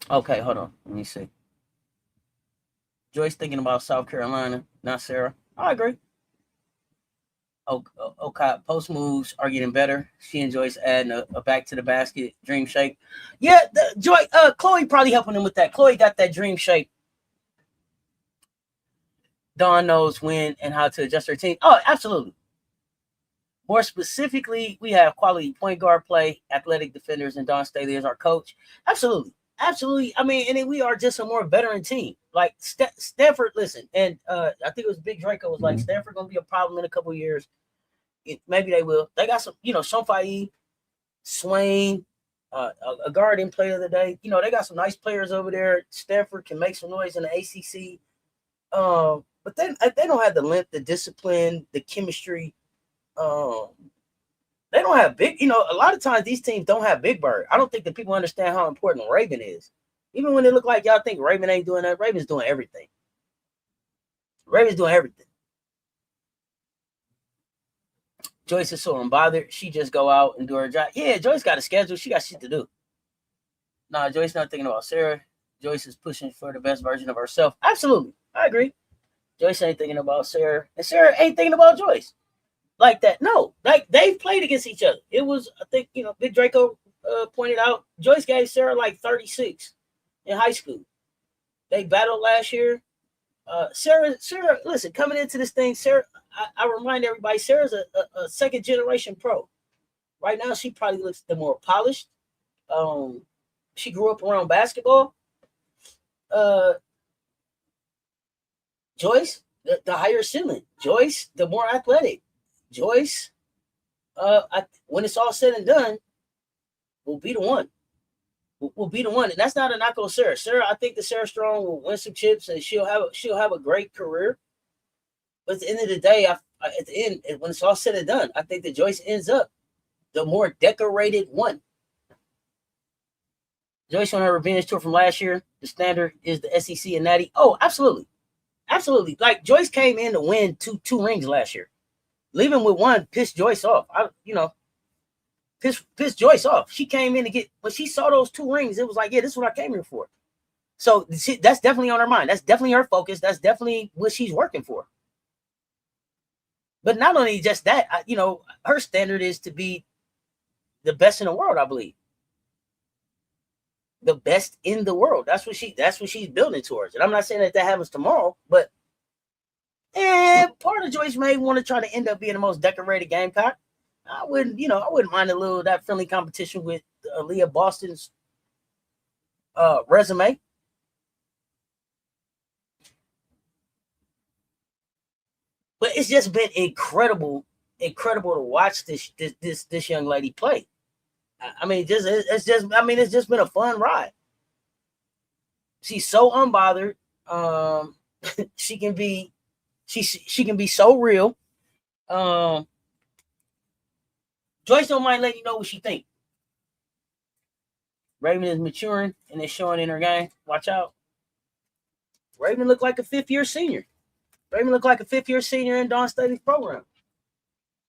Okay, hold on. Let me see. Joyce thinking about South Carolina, not Sarah. I agree. Okay, post moves are getting better. She enjoys adding a back to the basket dream shake. Yeah, Chloe probably helping him with that. Chloe got that dream shake. Dawn knows when and how to adjust her team. Oh, absolutely. More specifically, we have quality point guard play, athletic defenders, and Dawn Staley as our coach. Absolutely. I mean, and then we are just a more veteran team. Like Stanford, listen, and I think it was Big Draco was like, Stanford going to be a problem in a couple of years. Maybe they will. They got some, Shonfai, Swain, a guard in play the other day. They got some nice players over there. Stanford can make some noise in the ACC. But then they don't have the length, the discipline, the chemistry. They don't have big, a lot of times these teams don't have Big Bird. I don't think that people understand how important Raven is. Even when they look like y'all think Raven ain't doing that, Raven's doing everything. Raven's doing everything. Joyce is so unbothered. She just go out and do her job. Yeah, Joyce got a schedule. She got shit to do. Nah, Joyce not thinking about Sarah. Joyce is pushing for the best version of herself. Absolutely. I agree. Joyce ain't thinking about Sarah. And Sarah ain't thinking about Joyce. Like that. No. Like, they've played against each other. It was, I think, Big Draco pointed out, Joyce gave Sarah like 36 in high school. They battled last year. Sarah, listen, coming into this thing, Sarah, I remind everybody, Sarah's a second generation pro. Right now, she probably looks the more polished. She grew up around basketball. Joyce, the higher ceiling. Joyce, the more athletic. Joyce, when it's all said and done, will be the one. Will be the one, and that's not a knock on Sarah. Sarah, I think that Sarah Strong will win some chips, and she'll have a great career. But at the end of the day, at the end, when it's all said and done, I think that Joyce ends up the more decorated one. Joyce on her revenge tour from last year. The standard is the SEC and Natty. Oh, absolutely, absolutely. Like, Joyce came in to win two rings last year. Leaving with one pissed Joyce off. Pissed Joyce off. She came in to get, when she saw those 2 rings, it was like, yeah, this is what I came here for. So that's definitely on her mind. That's definitely her focus. That's definitely what she's working for. But not only just that, her standard is to be the best in the world, I believe. The best in the world. That's what she's building towards. And I'm not saying that happens tomorrow, but part of Joyce may want to try to end up being the most decorated Gamecock. I wouldn't mind a little that friendly competition with Leah Boston's resume. But it's just been incredible to watch this young lady play. I mean, it's just been a fun ride. She's so unbothered. She can be so real. Joyce don't mind letting you know what she think. Raven is maturing and it's showing in her game. Watch out. Raven looked like a 5th-year senior. Raven looked like a 5th-year senior in Dawn Staley's program.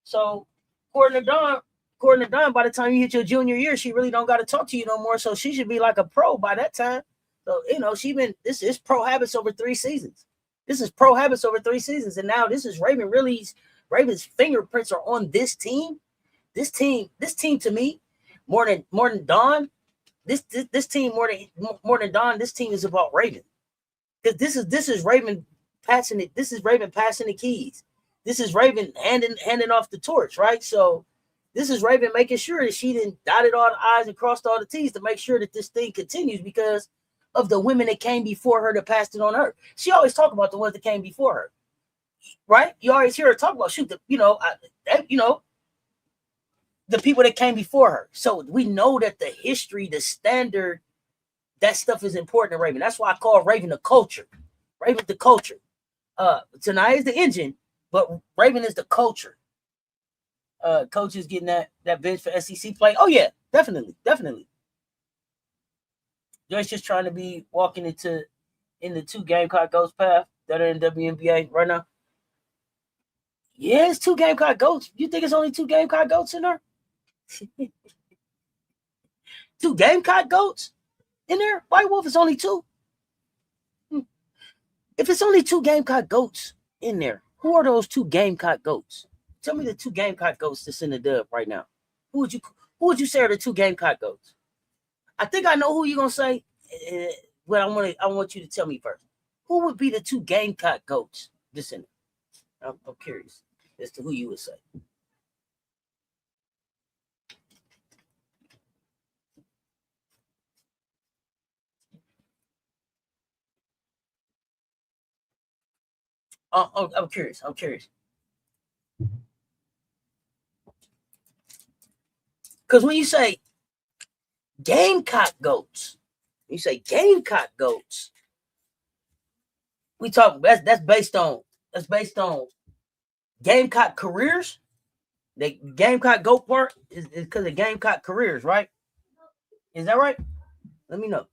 So, according to Dawn, by the time you hit your junior year, she really don't got to talk to you no more. So she should be like a pro by that time. So, this is pro habits over 3 seasons. This is pro habits over 3 seasons. And now this is Raven's fingerprints are on this team. This team to me, more than Dawn, this team more than Dawn, this team is about Raven. Because this is Raven passing it. This is Raven passing the keys. This is Raven handing off the torch, right? So this is Raven making sure that she didn't dotted all the I's and crossed all the T's to make sure that this thing continues because of the women that came before her that passed it on her. She always talk about the ones that came before her, right? You always hear her talk about the people that came before her. So we know that the history, the standard, that stuff is important to Raven. That's why I call Raven the culture. Raven the culture. Ta'Niya is the engine, but Raven is the culture. Coach is getting that bench for SEC play. Oh yeah, definitely. Joyce just trying to be walking in the 2 Gamecock GOATs path that are in WNBA right now. Yeah, it's 2 Gamecock GOATs. You think it's only 2 Gamecock GOATs in there? 2 Gamecock GOATs in there? White Wolf is only 2. If it's only 2 Gamecock GOATs in there, who are those 2 Gamecock GOATs? Tell me the 2 Gamecock GOATs that's in the dub right now. Who would you say are the 2 Gamecock GOATs? I think I know who you're gonna say, but I want you to tell me first. Who would be the 2 Gamecock GOATs that's in there? I'm curious as to who you would say. I'm curious. Because when you say Gamecock GOATs, we talk. That's based on Gamecock careers. The Gamecock GOAT part is because of Gamecock careers, right? Is that right? Let me know.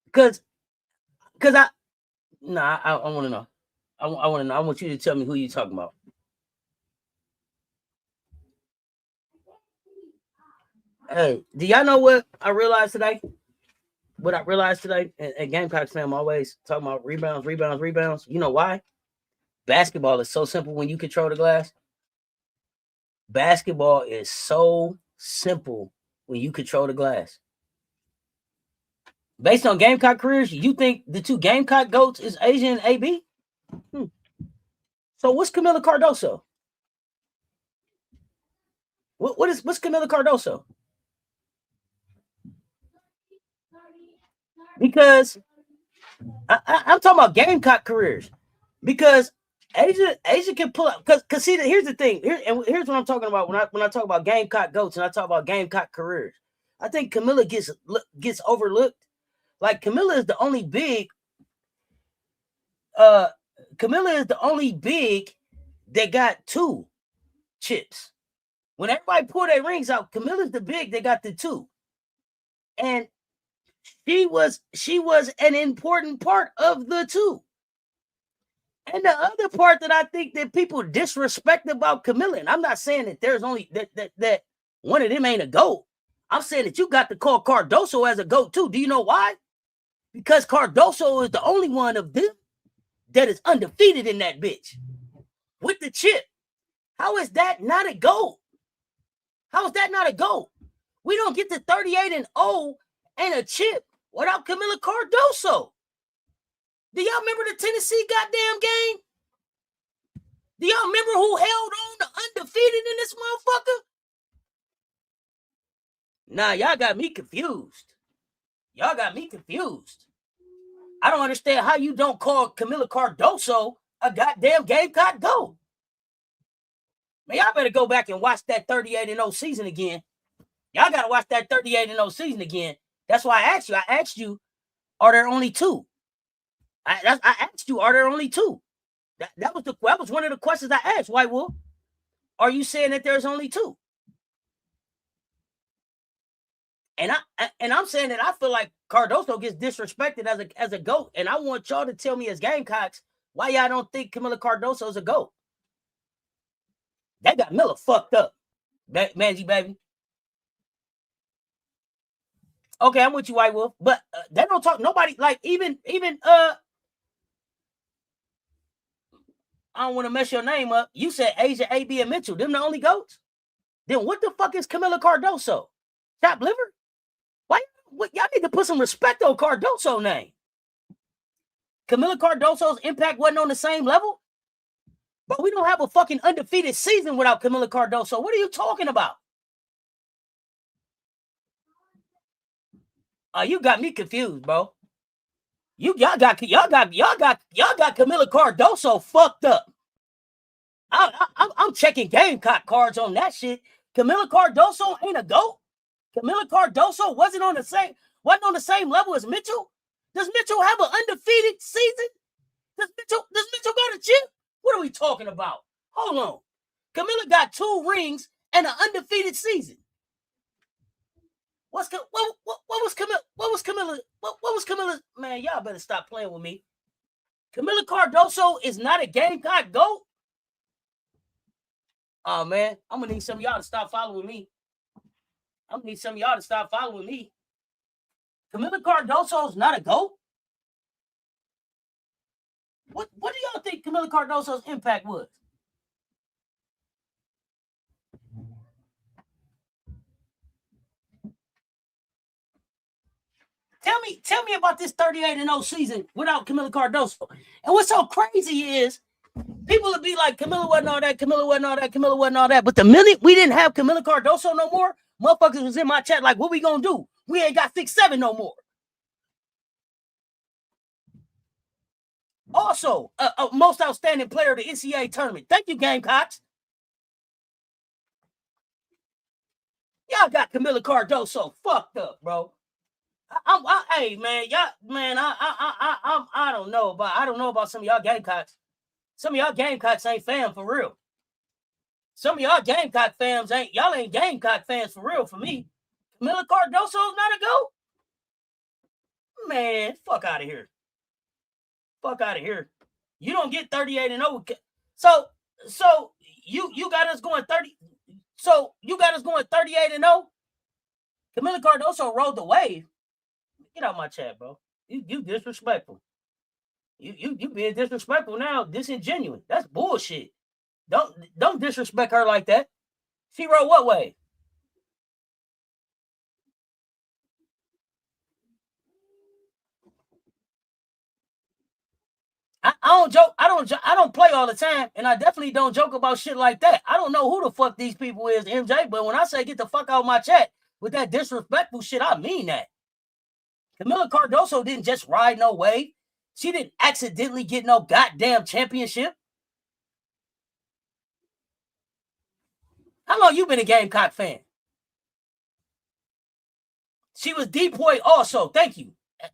Because I want to know. I want to know. I want you to tell me who you're talking about. Hey, do y'all know what I realized today? What I realized today, and Gamecocks fam always talking about rebounds. You know why? Basketball is so simple when you control the glass. Basketball is so simple when you control the glass. Based on Gamecock careers, you think the two Gamecock GOATs is Asia and AB? So what's Camila Cardoso? What's Camila Cardoso? Because I'm talking about Gamecock careers. Because Asia can pull up. Because see, here's the thing. Here's what I'm talking about when I talk about Gamecock GOATs and I talk about Gamecock careers. I think Camila gets overlooked. Like Camila is the only big. Camila is the only big that got 2 chips. When everybody pull their rings out, Camilla's the big that got the 2. And she was an important part of the 2. And the other part that I think that people disrespect about Camila, and I'm not saying that there's only that one of them ain't a GOAT. I'm saying that you got to call Cardoso as a GOAT too. Do you know why? Because Cardoso is the only one of them that is undefeated in that bitch with the chip. How is that not a GOAT? How is that not a GOAT? We don't get to 38-0 and a chip without Camila Cardoso. Do y'all remember the Tennessee goddamn game? Do y'all remember who held on to undefeated in this motherfucker? Nah, y'all got me confused. Y'all got me confused. I don't understand how you don't call Camila Cardoso a goddamn Gamecock GOAT. Man, y'all better go back and watch that 38-0 season again. Y'all got to watch that 38-0 season again. That's why I asked you, are there only 2? I asked you, are there only 2? That was one of the questions I asked, White Wolf. Are you saying that there's only 2? And I'm saying that I feel like Cardoso gets disrespected as a GOAT. And I want y'all to tell me as Gamecocks why y'all don't think Camila Cardoso is a GOAT. That got Miller fucked up. Manji, baby. Okay, I'm with you, White Wolf. But they don't talk, nobody, like even I don't want to mess your name up. You said Asia, AB, and Mitchell. Them the only GOATs? Then what the fuck is Camila Cardoso? Chop liver? Why? Y'all need to put some respect on Cardoso's name. Camila Cardoso's impact wasn't on the same level? But we don't have a fucking undefeated season without Camila Cardoso. What are you talking about? You got me confused, bro. Y'all got Camila Cardoso fucked up. I'm checking Gamecock cards on that shit. Camila Cardoso ain't a GOAT. Camila Cardoso wasn't on the same level as Mitchell. Does Mitchell have an undefeated season? Does Mitchell got a chip? What are we talking about? Hold on. Camila got 2 rings and an undefeated season. What was Camila? Man, y'all better stop playing with me. Camila Cardoso is not a Gamecock GOAT. Oh man, I'm gonna need some of y'all to stop following me. Camila Cardoso is not a GOAT. What do y'all think Camila Cardoso's impact was? Tell me about this 38-0 season without Camila Cardoso. And what's so crazy is people would be like, Camila wasn't all that. But the minute we didn't have Camila Cardoso no more, motherfuckers was in my chat like, what we gonna do? We ain't got 6'7" no more. Also, most outstanding player of the NCAAW tournament. Thank you, Gamecocks. Y'all got Camila Cardoso fucked up, bro. Hey man, y'all, man, I don't know about some of y'all Gamecocks. Some of y'all Gamecocks ain't fam for real. Some of y'all Gamecock fans ain't Gamecock fans for real. For me, Camila Cardoso's not a GOAT. Man, fuck out of here. Fuck out of here. You don't get 38-0. So you got us going 30. So you got us going 38-0. Camila Cardoso rode the wave. Get out my chat, bro. You disrespectful. You being disrespectful now, disingenuous. That's bullshit. Don't disrespect her like that. She rode what way? I don't joke. I don't play all the time, and I definitely don't joke about shit like that. I don't know who the fuck these people is, MJ. But when I say get the fuck out of my chat with that disrespectful shit, I mean that. Camila Cardoso didn't just ride no wave. She didn't accidentally get no goddamn championship. How long you been a Gamecock fan? She was DPOY also. Thank you.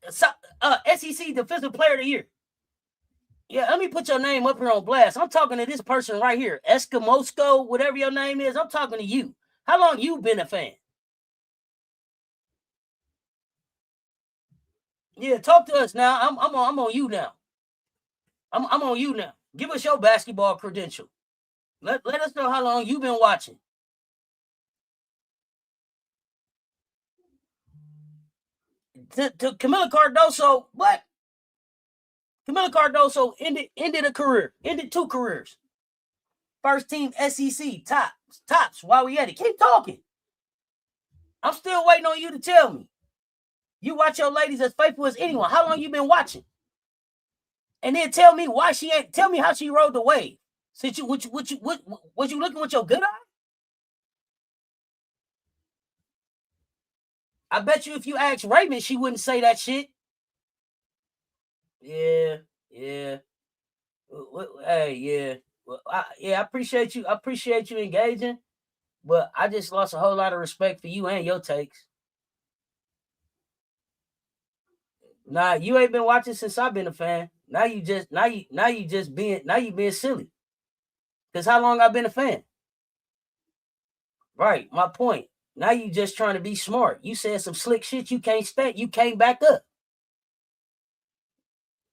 SEC Defensive Player of the Year. Yeah, let me put your name up here on blast. I'm talking to this person right here, Eskimosco, whatever your name is. I'm talking to you. How long you been a fan? Yeah, talk to us now. I'm on you now. I'm on you now. Give us your basketball credential. Let us know how long you've been watching. To Camila Cardoso, what? Camila Cardoso ended a career, ended 2 careers. First team SEC, tops. While we at it, keep talking. I'm still waiting on you to tell me. You watch your ladies as faithful as anyone. How long you been watching? And then tell me why she ain't. Tell me how she rode the wave. Since what you looking with your good eye? I bet you if you asked Raven, she wouldn't say that shit. Yeah. Hey, yeah. Well, I appreciate you. I appreciate you engaging, but I just lost a whole lot of respect for you and your takes. Nah, you ain't been watching since I've been a fan. Now you being silly. Cause how long I've been a fan? Right, my point. Now you just trying to be smart. You said some slick shit you can't stand. You can't back up.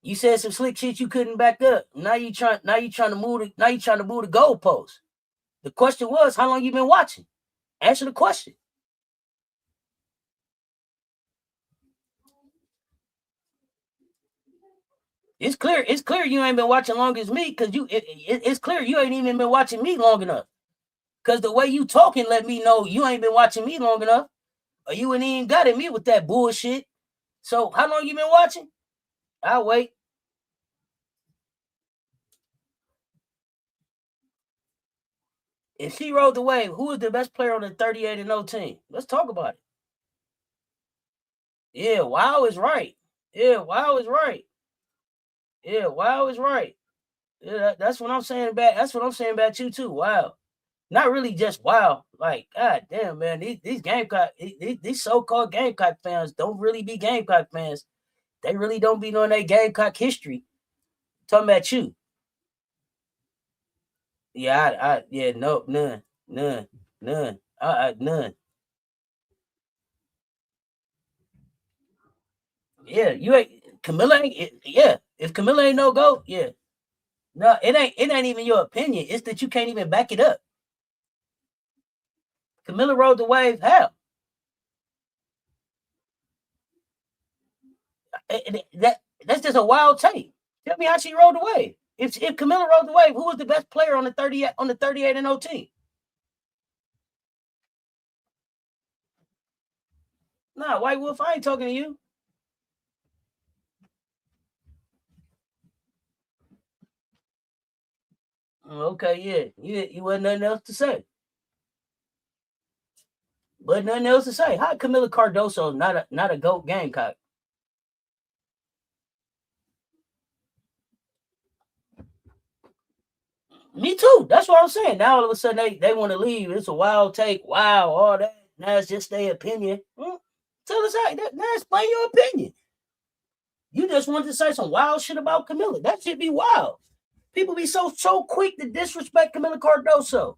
You said some slick shit you couldn't back up. Now you trying to move the goalpost. The question was, how long you been watching? Answer the question. It's clear you ain't been watching long as me, because it's clear you ain't even been watching me long enough. Because the way you talking let me know you ain't been watching me long enough. Or you ain't even got at me with that bullshit. So how long you been watching? I'll wait. If she rode the wave, who is the best player on the 38-0 team? Let's talk about it. Yeah, Wow is right. Yeah, Wow is right. Yeah, Wow is right. Yeah, that's what I'm saying about. That's what I'm saying about you too. Wow, not really just wow. Like, god damn, man, these Gamecock, these so-called Gamecock fans don't really be Gamecock fans. They really don't be knowing their Gamecock history. Talking about you. Yeah, yeah, no, none. None. Yeah, you ain't Camilla ain't. Yeah, if Camilla ain't no go, yeah. No, it ain't even your opinion. It's that you can't even back it up. Camilla rode the wave. How? That's just a wild take. Tell me how she rode the wave. If Camilla rode the wave, who was the best player on the 38-0 team? Nah, White Wolf, I ain't talking to you. Okay, yeah. You wasn't nothing else to say. But nothing else to say. How Camila Cardoso not a GOAT Gamecock? Me too. That's what I'm saying. Now all of a sudden they want to leave. It's a wild take. Wow, all that. Now it's just their opinion. Tell us how. Now explain your opinion. You just wanted to say some wild shit about Camilla. That should be wild. People be so quick to disrespect Camilla Cardoso.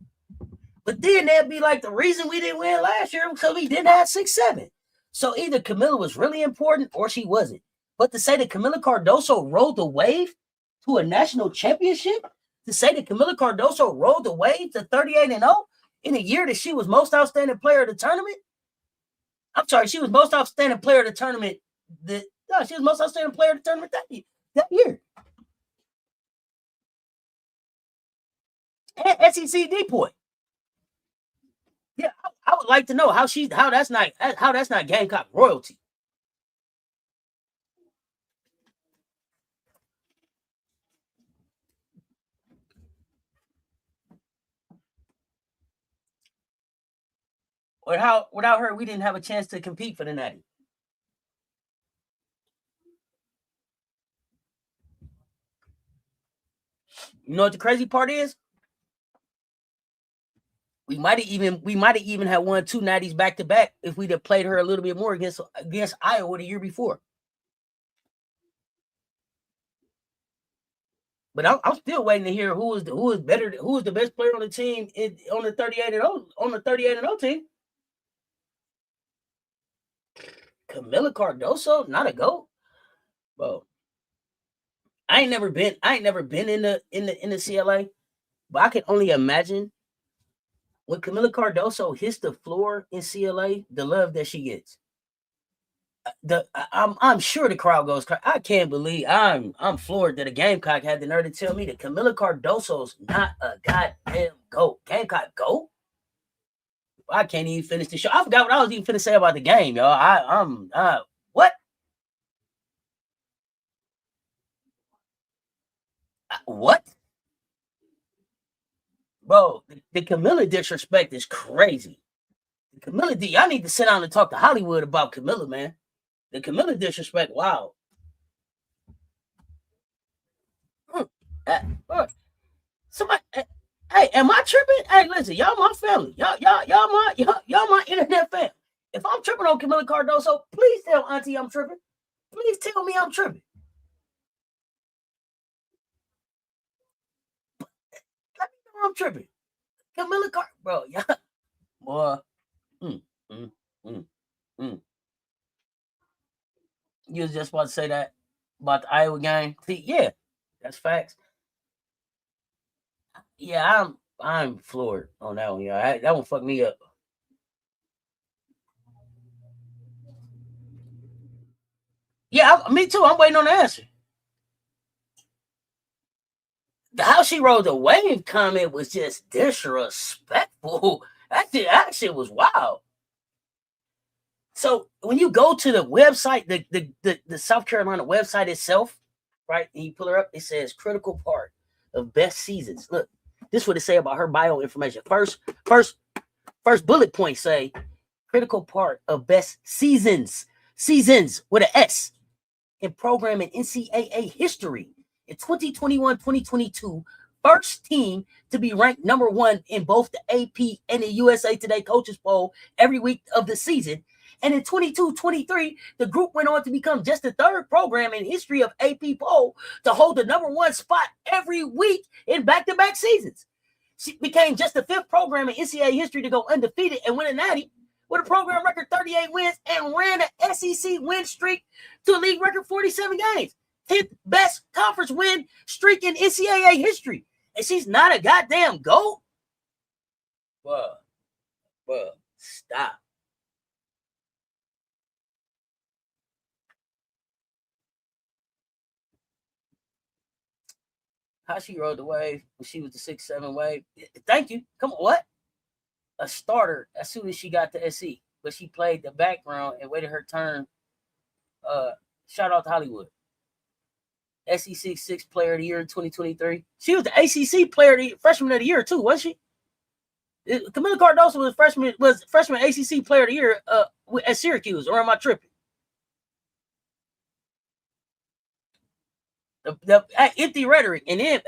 But then they'd be like, the reason we didn't win last year was because we didn't have 6-7. So either Camilla was really important or she wasn't. But to say that Camilla Cardoso rode the wave to a national championship, to say that Camilla Cardoso rode the wave to 38-0 in a year that she was most outstanding player of the tournament. I'm sorry, she was most outstanding player of the tournament. She was most outstanding player of the tournament that year. And SEC depoy. Yeah, I would like to know how that's not Gamecock royalty. Or how without her we didn't have a chance to compete for the Natty. You know what the crazy part is? We might have even had won 2 natties back to back if we'd have played her a little bit more against Iowa the year before. But I'm still waiting to hear who is the best player on the team on the 38-0 team. Camilla Cardoso, not a GOAT. Bro. I ain't never been in the CLA, but I can only imagine when Camilla Cardoso hits the floor in CLA, the love that she gets. I'm sure the crowd goes crazy. I can't believe I'm floored that a Gamecock had the nerve to tell me that Camilla Cardoso's not a goddamn GOAT. Gamecock GOAT? I can't even finish the show. I forgot what I was even finna say about the game, y'all. What? What? Bro, the Camilla disrespect is crazy. The Camilla, y'all need to sit down and talk to Hollywood about Camilla, man. The Camilla disrespect, wow. Somebody, hey, am I tripping? Hey, listen, y'all my family. Y'all my internet fam. If I'm tripping on Camilla Cardoso, please tell Auntie I'm tripping. Please tell me I'm tripping. Let me know I'm tripping. Camilla bro, yeah. Boy. You was just about to say that about the Iowa game. See, yeah, that's facts. Yeah, I'm floored on that one. Yeah, that one fucked me up. Yeah, me too. I'm waiting on the answer. How she rode the wave comment was just disrespectful. That shit was wild. So when you go to the website, the South Carolina website itself, right, and you pull her up, it says critical part of best seasons. Look, this is what it say about her bio information. First bullet point say critical part of best seasons with an S in program in NCAA history in 2021-2022. First team to be ranked number 1 in both the AP and the USA Today coaches poll every week of the season. And in 22-23, the group went on to become just the 3rd program in history of AP poll to hold the number 1 spot every week in back-to-back seasons. She became just the 5th program in NCAA history to go undefeated and win a natty with a program record 38 wins and ran an SEC win streak to a league record 47 games. 10th best conference win streak in NCAA history. And she's not a goddamn GOAT? Bruh, stop. How she rode the wave when she was the 6-7 wave. Thank you. Come on, what? A starter as soon as she got to SC, but she played the background and waited her turn. Shout out to Hollywood. SEC 6th player of the year in 2023. She was the ACC freshman of the year too, wasn't she? Camilla Cardoso was freshman ACC player of the year at Syracuse. Or am I tripping? The empty rhetoric, and then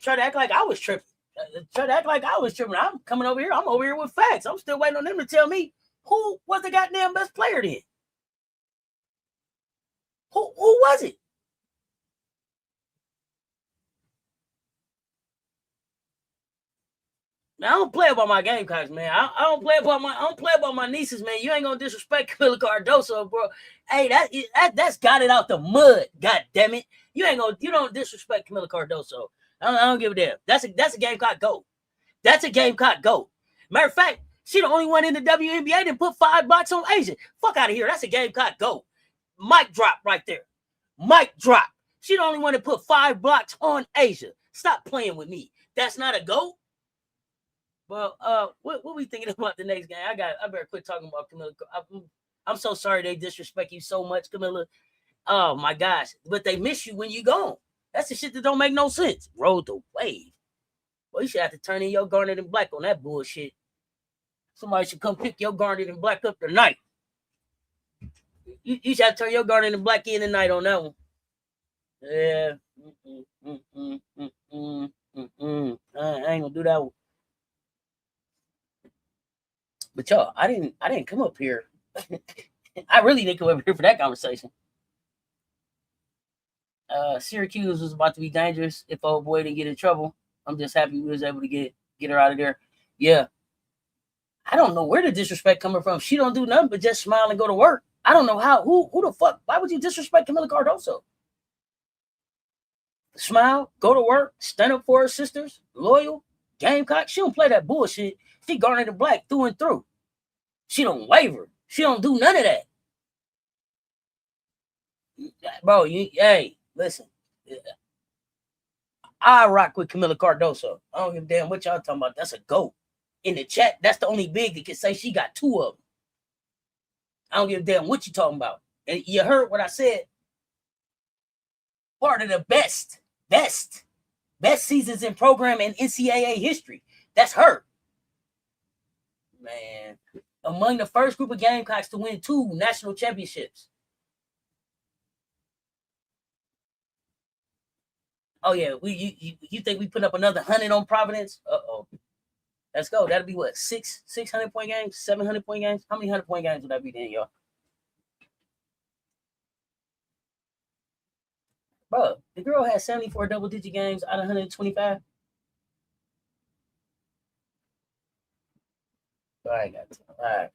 try to act like I was tripping. I'm coming over here. I'm over here with facts. I'm still waiting on them to tell me who was the goddamn best player then. Who was it? Man, I don't play about my Gamecocks, man. I don't play about my nieces, man. You ain't gonna disrespect Camila Cardoso, bro. Hey, that's got it out the mud. God damn it. You don't disrespect Camila Cardoso. I don't give a damn. That's a Gamecock GOAT. That's a Gamecock GOAT. Matter of fact, she the only one in the WNBA that put 5 blocks on Asia. Fuck out of here. That's a Gamecock GOAT. Mic drop right there. Mic drop. She the only one that put 5 blocks on Asia. Stop playing with me. That's not a GOAT. Well, what we thinking about the next game? I better quit talking about Camila. I'm so sorry they disrespect you so much, Camila. Oh my gosh, but they miss you when you gone. That's the shit that don't make no sense. Roll the wave. Well, you should have to turn in your garnet and black on that bullshit. Somebody should come pick your garnet and black up tonight. You should have to turn your garnet and black in tonight on that one. Yeah. I ain't gonna do that one. But y'all, I didn't come up here. I really didn't come up here for that conversation. Syracuse was about to be dangerous if old boy didn't get in trouble. I'm just happy we was able to get her out of there. Yeah. I don't know where the disrespect coming from. She don't do nothing but just smile and go to work. I don't know how. Who the fuck? Why would you disrespect Camila Cardoso? Smile, go to work, stand up for her sisters, loyal, Gamecock. She don't play that bullshit. She garnet and black through and through. She don't waver. She don't do none of that. Bro, hey, listen. I rock with Camila Cardoso. I don't give a damn what y'all talking about. That's a GOAT. In the chat, that's the only big that can say she got 2 of them. I don't give a damn what you talking about. And you heard what I said. Part of the best seasons in program and NCAA history. That's her. Man, among the first group of Gamecocks to win 2 national championships. Oh yeah, you think we put up another 100 on Providence? Uh-oh. Let's go. That'll be what? 600 point games, 700 point games. How many 100-point games would that be then, y'all? Bro, the girl had 74 double-digit games out of 125. All right, guys. All right.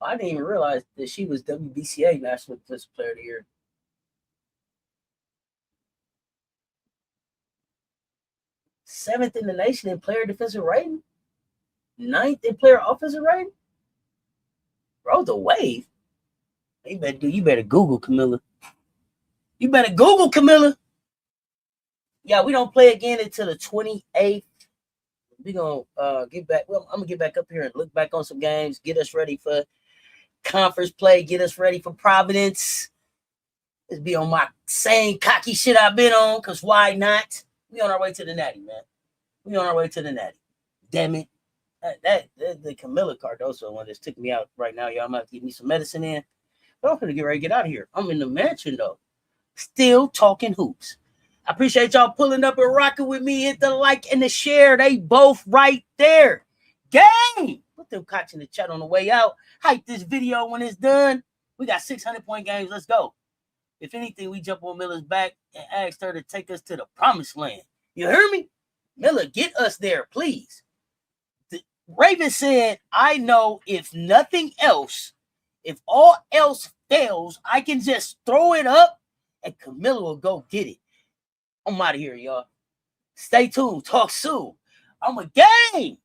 I didn't even realize that she was WBCA National Defensive Player of the Year. 7th in the nation in player defensive rating. 9th in player offensive rating. Bro, the wave. You better Google Camila. You better Google Camila. Yeah, we don't play again until the 28th. We're going to get back. Well, I'm going to get back up here and look back on some games, get us ready for conference play, get us ready for Providence. Let's be on my same cocky shit I've been on, because why not? We on our way to the natty, man. We on our way to the natty. Damn it. That the Camila Cardoso one just took me out right now. Y'all might have to give me some medicine in. But I'm going to get ready to get out of here. I'm in the mansion, though. Still talking hoops. I appreciate y'all pulling up and rocking with me. Hit the like and the share. They both right there. Gang! Put them cocks in the chat on the way out. Hype this video when it's done. We got 600-point games. Let's go. If anything, we jump on Miller's back and ask her to take us to the promised land. You hear me? Miller, get us there, please. Raven said, I know if nothing else, if all else fails, I can just throw it up and Camilla will go get it. I'm out of here, y'all. Stay tuned. Talk soon. I'm a gang.